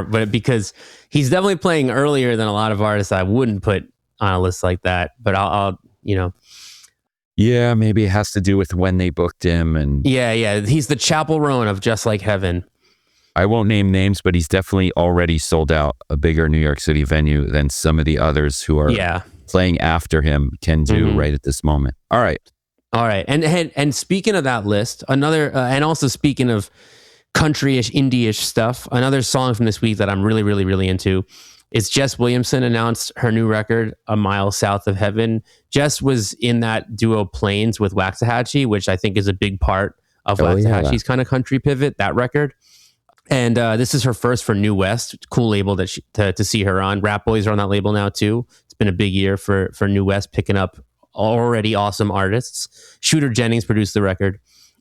but because he's definitely playing earlier than a lot of artists I wouldn't put on a list like that. But I'll Yeah, maybe it has to do with when they booked him. And yeah, he's the Chapel Roan of Just Like Heaven. I won't name names, but he's definitely already sold out a bigger New York City venue than some of the others who are playing after him can do right at this moment. All right. And speaking of that list, another, and also speaking of country-ish, indie-ish stuff, another song from this week that I'm really, really, really into is Jess Williamson announced her new record, A Mile South of Heaven. Jess was in that duo Plains with Waxahachie, which I think is a big part of Waxahachie's kind of country pivot, that record. And this is her first for New West, cool label that to see her on. Rap Boys are on that label now too. It's been a big year for New West, picking up already awesome artists. Shooter Jennings produced the record,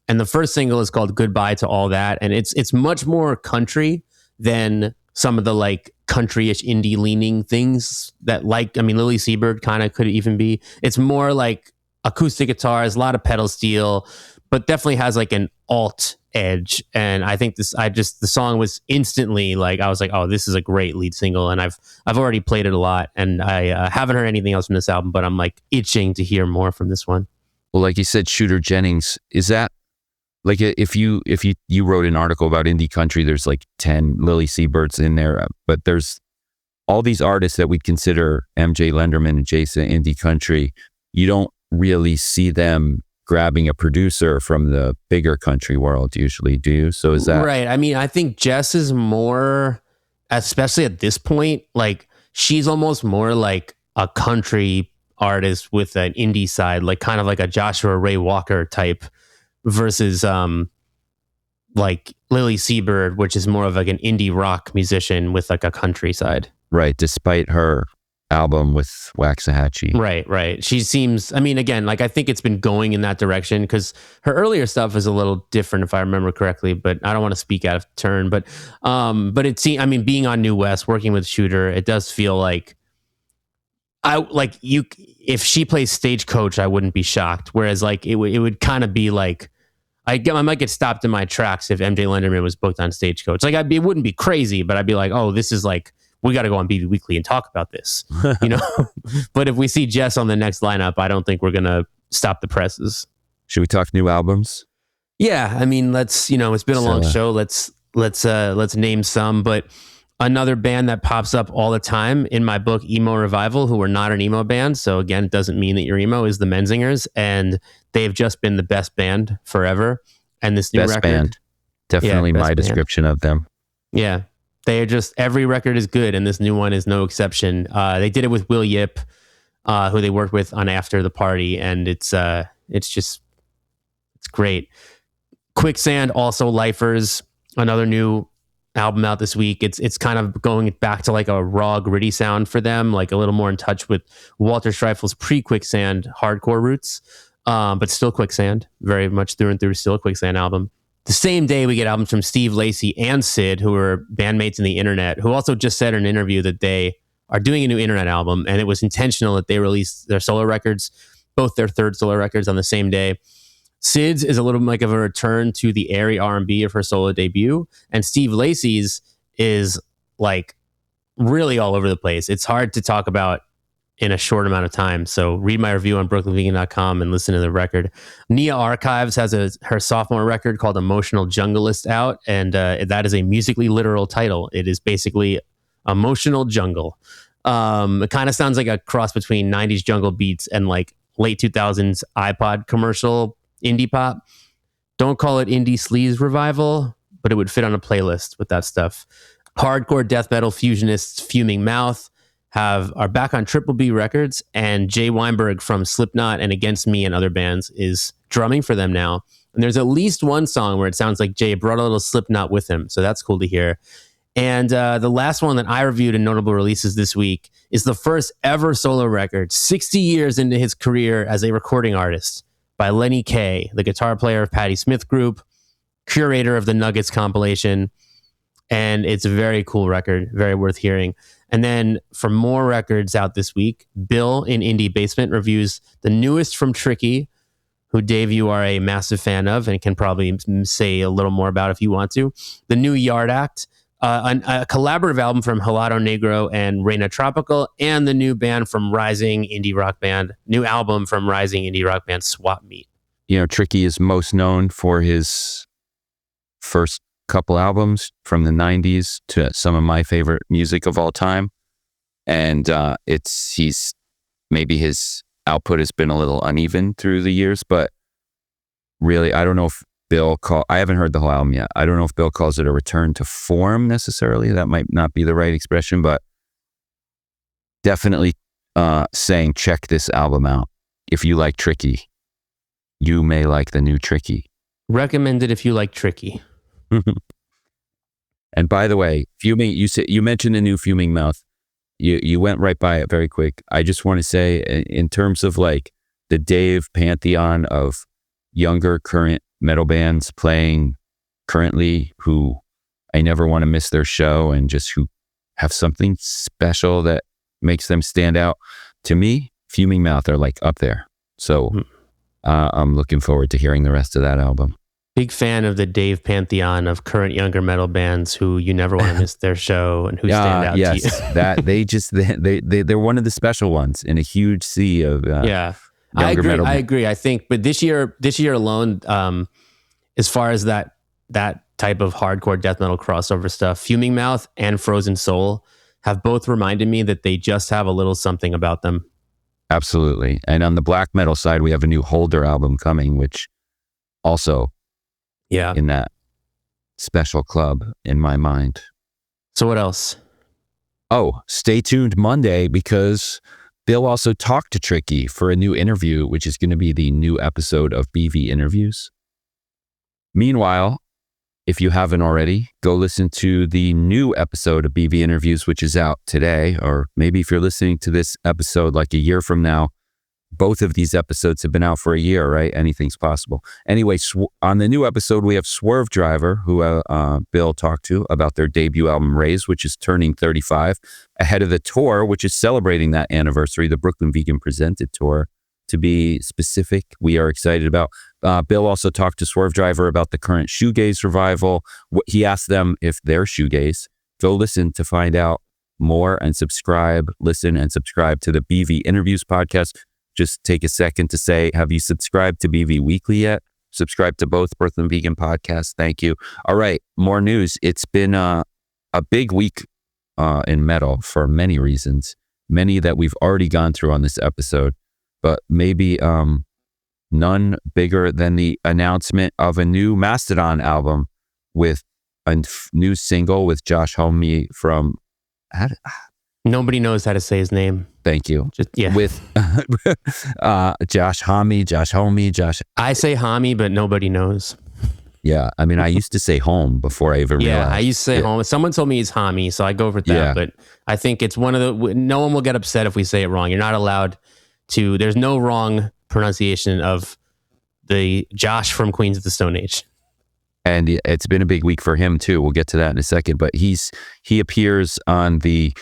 and the first single is called Goodbye to All That, and it's much more country than some of the like country-ish indie leaning things that Lily Seabird kind of could even be. It's more like acoustic guitars, a lot of pedal steel, but definitely has like an alt edge. And I think the song was instantly like, I was like, oh, this is a great lead single. And I've already played it a lot, and I haven't heard anything else from this album, but I'm like itching to hear more from this one. Well, like you said, Shooter Jennings, is that like, if you wrote an article about indie country, there's like 10 Lily Seabirds in there, but there's all these artists that we'd consider MJ Lenderman and Jason indie country. You don't really see them grabbing a producer from the bigger country world usually, do you? So is that right? I mean, I think Jess is more, especially at this point, like she's almost more like a country artist with an indie side, like kind of like a Joshua Ray Walker type, versus like Lily Seabird, which is more of like an indie rock musician with like a country side. Right, despite her album with Waxahachie. Right. She seems, I mean, again, like I think it's been going in that direction because her earlier stuff is a little different if I remember correctly, but I don't want to speak out of turn. But it seems, I mean, being on New West, working with Shooter, it does feel like if she plays Stagecoach, I wouldn't be shocked. Whereas like it would kind of be like, I might get stopped in my tracks if MJ Lenderman was booked on Stagecoach. Like it wouldn't be crazy, but I'd be like, oh, this is like, we got to go on BB Weekly and talk about this, you know? But if we see Jess on the next lineup, I don't think we're going to stop the presses. Should we talk new albums? Yeah. I mean, it's been a long show. Let's name some, but another band that pops up all the time in my book, Emo Revival, who are not an emo band. So again, it doesn't mean that you're emo, is the Menzingers. And they've just been the best band forever. And this new record. Band. Definitely my description of them. Yeah. They are just, every record is good, and this new one is no exception. They did it with Will Yip, who they worked with on After the Party, and it's great. Quicksand, also Lifers, another new album out this week. It's kind of going back to like a raw, gritty sound for them, like a little more in touch with Walter Schreifel's pre-Quicksand hardcore roots, but still Quicksand, very much through and through, still a Quicksand album. The same day, we get albums from Steve Lacy and Sid, who are bandmates in the internet, who also just said in an interview that they are doing a new internet album, and it was intentional that they released their solo records, both their third solo records, on the same day. Sid's is a little like of a return to the airy R&B of her solo debut, and Steve Lacy's is like really all over the place. It's hard to talk about in a short amount of time. So read my review on brooklynvegan.com and listen to the record. Nia Archives has her sophomore record called Emotional Junglist out, and that is a musically literal title. It is basically Emotional Jungle. It kind of sounds like a cross between 90s jungle beats and like late 2000s iPod commercial indie pop. Don't call it indie sleaze revival, but it would fit on a playlist with that stuff. Hardcore death metal fusionists Fuming Mouth are back on Triple B Records, and Jay Weinberg from Slipknot and Against Me and other bands is drumming for them now. And there's at least one song where it sounds like Jay brought a little Slipknot with him, so that's cool to hear. And the last one that I reviewed in notable releases this week is the first ever solo record, 60 years into his career as a recording artist, by Lenny Kaye, the guitar player of Patti Smith Group curator of the Nuggets compilation. And it's a very cool record, very worth hearing. And then for more records out this week, Bill in Indie Basement reviews the newest from Tricky, who, Dave, you are a massive fan of and can probably say a little more about if you want to. The new Yard Act, a collaborative album from Helado Negro and Reina Tropical, and the new band from Rising Indie Rock Band, new album from Rising Indie Rock Band, Swap Meet. You know, Tricky is most known for his first couple albums from the 90s to some of my favorite music of all time. And maybe his output has been a little uneven through the years, but really, I don't know if I haven't heard the whole album yet. I don't know if Bill calls it a return to form necessarily. That might not be the right expression, but definitely saying, check this album out. If you like Tricky, you may like the new Tricky. Recommended if you like Tricky. And by the way, Fuming, you mentioned the new Fuming Mouth. You went right by it very quick. I just want to say, in terms of like the Dave pantheon of younger current metal bands playing currently, who I never want to miss their show and just who have something special that makes them stand out. To me, Fuming Mouth are like up there. So I'm looking forward to hearing the rest of that album. Big fan of the Dave pantheon of current younger metal bands who you never want to miss their show and who stand out to you. That they're one of the special ones in a huge sea of I agree. I think, but this year alone, as far as that type of hardcore death metal crossover stuff, Fuming Mouth and Frozen Soul have both reminded me that they just have a little something about them. Absolutely. And on the black metal side, we have a new Holder album coming, which also in that special club in my mind. So what else? Oh, stay tuned Monday, because Bill also talked to Tricky for a new interview, which is going to be the new episode of BV Interviews. Meanwhile, if you haven't already, go listen to the new episode of BV Interviews, which is out today, or maybe if you're listening to this episode like a year from now. Both of these episodes have been out for a year, right? Anything's possible. Anyway, on the new episode, we have Swerve Driver, who Bill talked to about their debut album, Raise, which is turning 35, ahead of the tour, which is celebrating that anniversary, the Brooklyn Vegan Presented Tour. To be specific, we are excited about. Bill also talked to Swerve Driver about the current shoegaze revival. He asked them if they're shoegaze. Go listen to find out more and listen and subscribe to the BV Interviews podcast. Just take a second to say, have you subscribed to BV Weekly yet? Subscribe to both Brooklyn Vegan podcasts. Thank you. All right, more news. It's been a big week in metal for many reasons, many that we've already gone through on this episode, but maybe none bigger than the announcement of a new Mastodon album with a new single with Josh Homme from... Nobody knows how to say his name. Thank you. With Josh Homme. I say Homme, but nobody knows. Yeah, I mean, I used to say home before I even realized. Yeah, I used to say home. Someone told me it's Homme, so I go with that. Yeah. But I think it's one of the... No one will get upset if we say it wrong. You're not allowed to... There's no wrong pronunciation of the Josh from Queens of the Stone Age. And it's been a big week for him, too. We'll get to that in a second. But he appears on the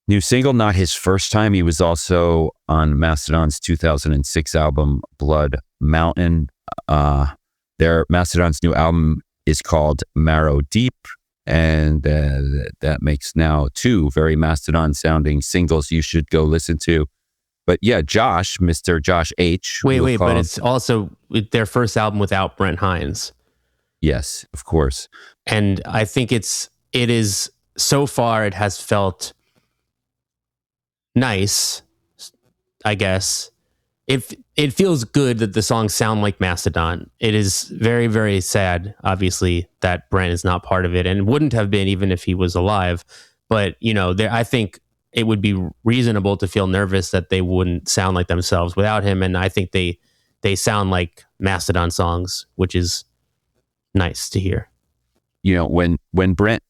new single, not his first time. He was also on Mastodon's 2006 album, Blood Mountain. Mastodon's new album is called Marrow Deep, and that makes now 2 very Mastodon-sounding singles you should go listen to. But yeah, Mr. Josh H. Wait, but it's also their first album without Brent Hines. Yes, of course. And I think it is, so far, it has felt nice, I guess. It feels good that the songs sound like Mastodon. It is very, very sad, obviously, that Brent is not part of it, and wouldn't have been even if he was alive. But, I think it would be reasonable to feel nervous that they wouldn't sound like themselves without him. And I think they sound like Mastodon songs, which is nice to hear. When Brent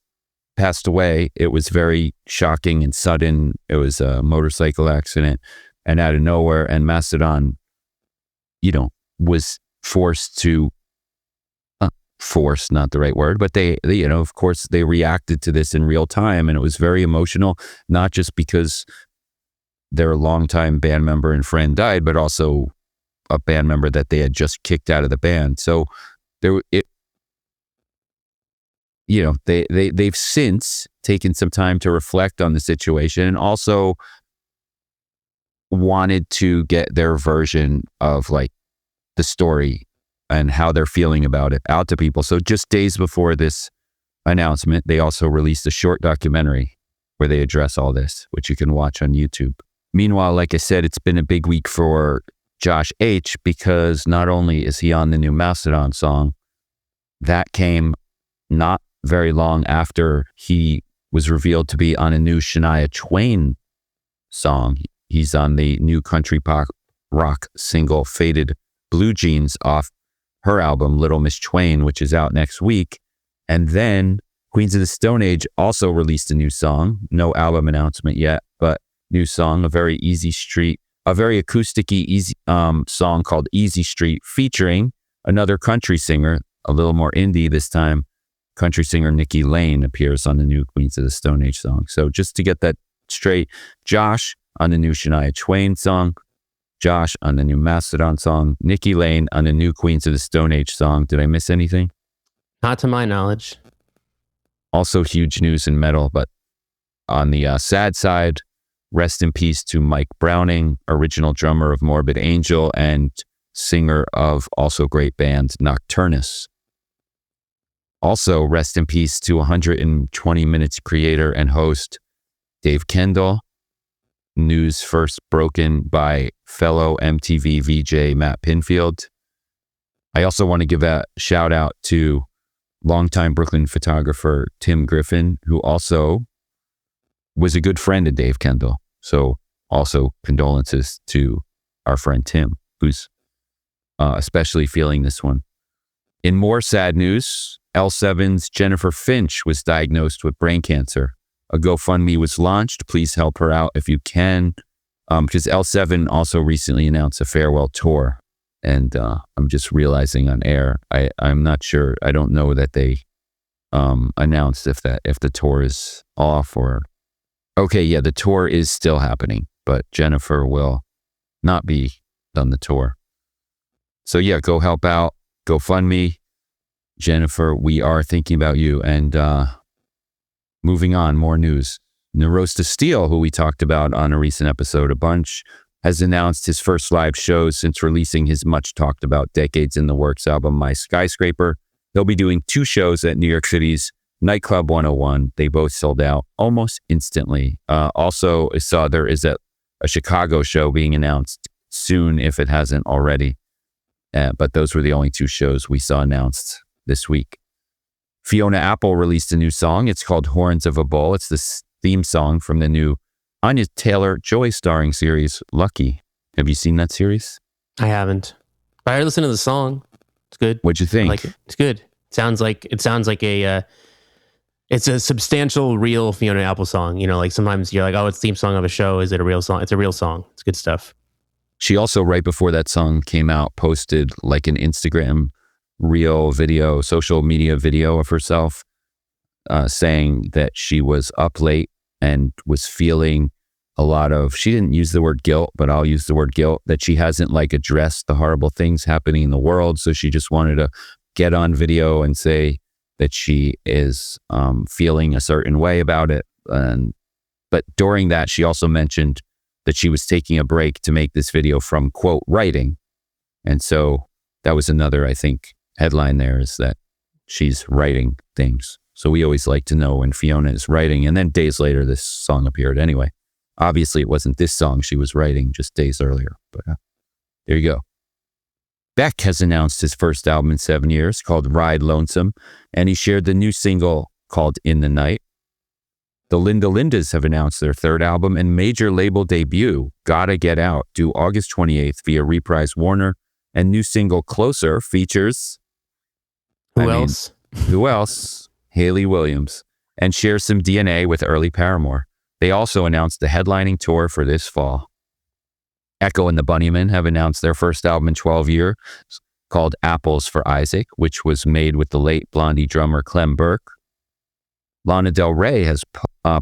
passed away, it was very shocking and sudden. It was a motorcycle accident, and out of nowhere, and Mastodon, was forced to forced, not the right word, but they, you know, of course, they reacted to this in real time, and it was very emotional, not just because their longtime band member and friend died, but also a band member that they had just kicked out of the band. So they've since taken some time to reflect on the situation, and also wanted to get their version of like the story and how they're feeling about it out to people. So just days before this announcement, they also released a short documentary where they address all this, which you can watch on YouTube. Meanwhile, like I said, it's been a big week for Josh H, because not only is he on the new Mastodon song, that came not very long after he was revealed to be on a new Shania Twain song. He's on the new country pop rock single Faded Blue Jeans off her album Little Miss Twain, which is out next week. And then Queens of the Stone Age also released a new song. No album announcement yet, but new song, a very acoustic-y easy song called Easy Street, featuring another country singer, a little more indie this time. Country singer Nikki Lane appears on the new Queens of the Stone Age song. So just to get that straight, Josh on the new Shania Twain song, Josh on the new Mastodon song, Nikki Lane on the new Queens of the Stone Age song. Did I miss anything? Not to my knowledge. Also huge news in metal, but on the sad side, rest in peace to Mike Browning, original drummer of Morbid Angel and singer of also great band Nocturnus. Also, rest in peace to 120 Minutes creator and host Dave Kendall. News first broken by fellow MTV VJ Matt Pinfield. I also want to give a shout out to longtime Brooklyn photographer Tim Griffin, who also was a good friend of Dave Kendall. So also condolences to our friend Tim, who's especially feeling this one. In more sad news, L7's Jennifer Finch was diagnosed with brain cancer. A GoFundMe was launched. Please help her out if you can, because L7 also recently announced a farewell tour. And I'm just realizing on air, I'm not sure. I don't know that they announced if the tour is off or... Okay, yeah, the tour is still happening, but Jennifer will not be on the tour. So yeah, go help out. GoFundMe. Jennifer, we are thinking about you. And moving on, more news. Neurosta Steel, who we talked about on a recent episode a bunch, has announced his first live shows since releasing his much talked about Decades in the Works album, My Skyscraper. They'll be doing 2 shows at New York City's Nightclub 101. They both sold out almost instantly. Also, I saw there is a Chicago show being announced soon if it hasn't already. But those were the only 2 shows we saw announced this week. Fiona Apple released a new song. It's called Horns of a Bull. It's the theme song from the new Anya Taylor-Joy starring series, Lucky. Have you seen that series? I haven't. But I listened to the song. It's good. What'd you think? I like it. It's good. It sounds like it's a substantial, real Fiona Apple song. You know, like sometimes you're like, oh, it's the theme song of a show. Is it a real song? It's a real song. It's good stuff. She also, right before that song came out, posted like an Instagram reel video, social media video of herself saying that she was up late and was feeling a lot of, she didn't use the word guilt, but I'll use the word guilt, that she hasn't like addressed the horrible things happening in the world. So she just wanted to get on video and say that she is feeling a certain way about it. But during that, she also mentioned that she was taking a break to make this video from, quote, writing. And so that was another, I think, headline there, is that she's writing things. So we always like to know when Fiona is writing. And then days later, this song appeared anyway. Obviously, it wasn't this song she was writing just days earlier, but there you go. Beck has announced his first album in 7 years called Ride Lonesome, and he shared the new single called In the Night. The Linda Lindas have announced their third album and major label debut, Gotta Get Out, due August 28th via Reprise Warner, and new single Closer features... Who else? Hayley Williams, and shares some DNA with early Paramore. They also announced the headlining tour for this fall. Echo and the Bunnymen have announced their first album in 12 years, called Apples for Isaac, which was made with the late Blondie drummer Clem Burke. Lana Del Rey has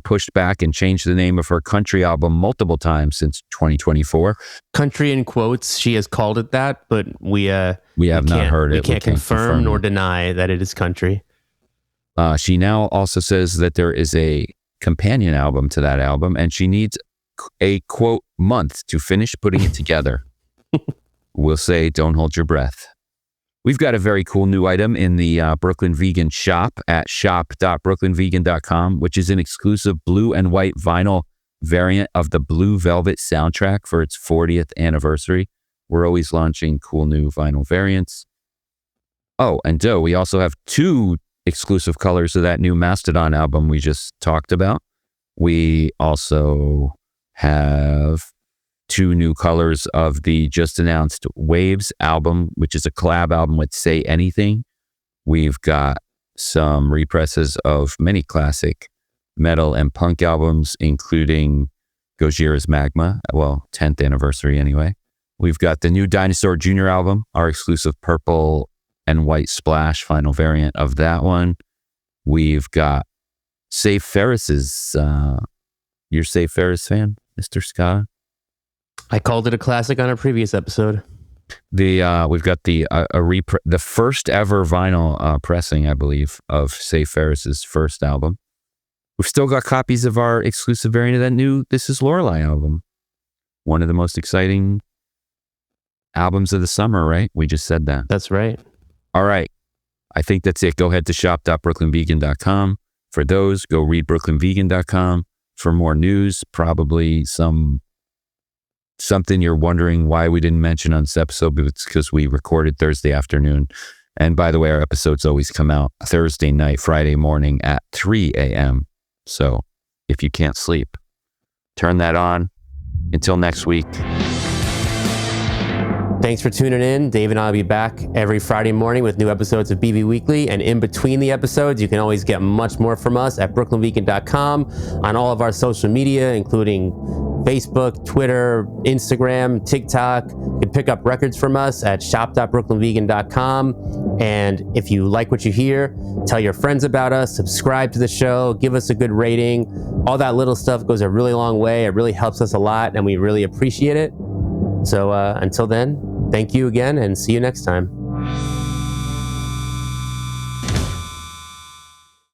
pushed back and changed the name of her country album multiple times since 2024. Country in quotes, she has called it that, but we have not heard it. We can't confirm nor deny that it is country. She now also says that there is a companion album to that album, and she needs a, quote, month to finish putting it together. We'll say, don't hold your breath. We've got a very cool new item in the Brooklyn Vegan shop at shop.brooklynvegan.com, which is an exclusive blue and white vinyl variant of the Blue Velvet soundtrack for its 40th anniversary. We're always launching cool new vinyl variants. Oh, and we also have 2 exclusive colors of that new Mastodon album we just talked about. We also have 2 new colors of the just announced Waves album, which is a collab album with Say Anything. We've got some represses of many classic metal and punk albums, including Gojira's Magma, 10th anniversary anyway. We've got the new Dinosaur Jr. album, our exclusive purple and white splash final variant of that one. We've got Safe Ferris's, you're Safe Ferris fan, Mr. Scott? I called it a classic on a previous episode. We've got the first ever vinyl pressing, I believe, of Safe Ferris's first album. We've still got copies of our exclusive variant of that new This Is Lorelei album. One of the most exciting albums of the summer, right? We just said that. That's right. All right. I think that's it. Go ahead to shop.brooklynvegan.com. For those, go read brooklynvegan.com. For more news, probably something you're wondering why we didn't mention on this episode, but it's because we recorded Thursday afternoon. And by the way, our episodes always come out Thursday night, Friday morning at 3 a.m. So if you can't sleep, turn that on. Until next week. Thanks for tuning in. Dave and I will be back every Friday morning with new episodes of BV Weekly. And in between the episodes, you can always get much more from us at brooklynvegan.com, on all of our social media, including Facebook, Twitter, Instagram, TikTok. You can pick up records from us at shop.brooklynvegan.com. And if you like what you hear, tell your friends about us, subscribe to the show, give us a good rating. All that little stuff goes a really long way. It really helps us a lot, and we really appreciate it. So until then, thank you again, and see you next time.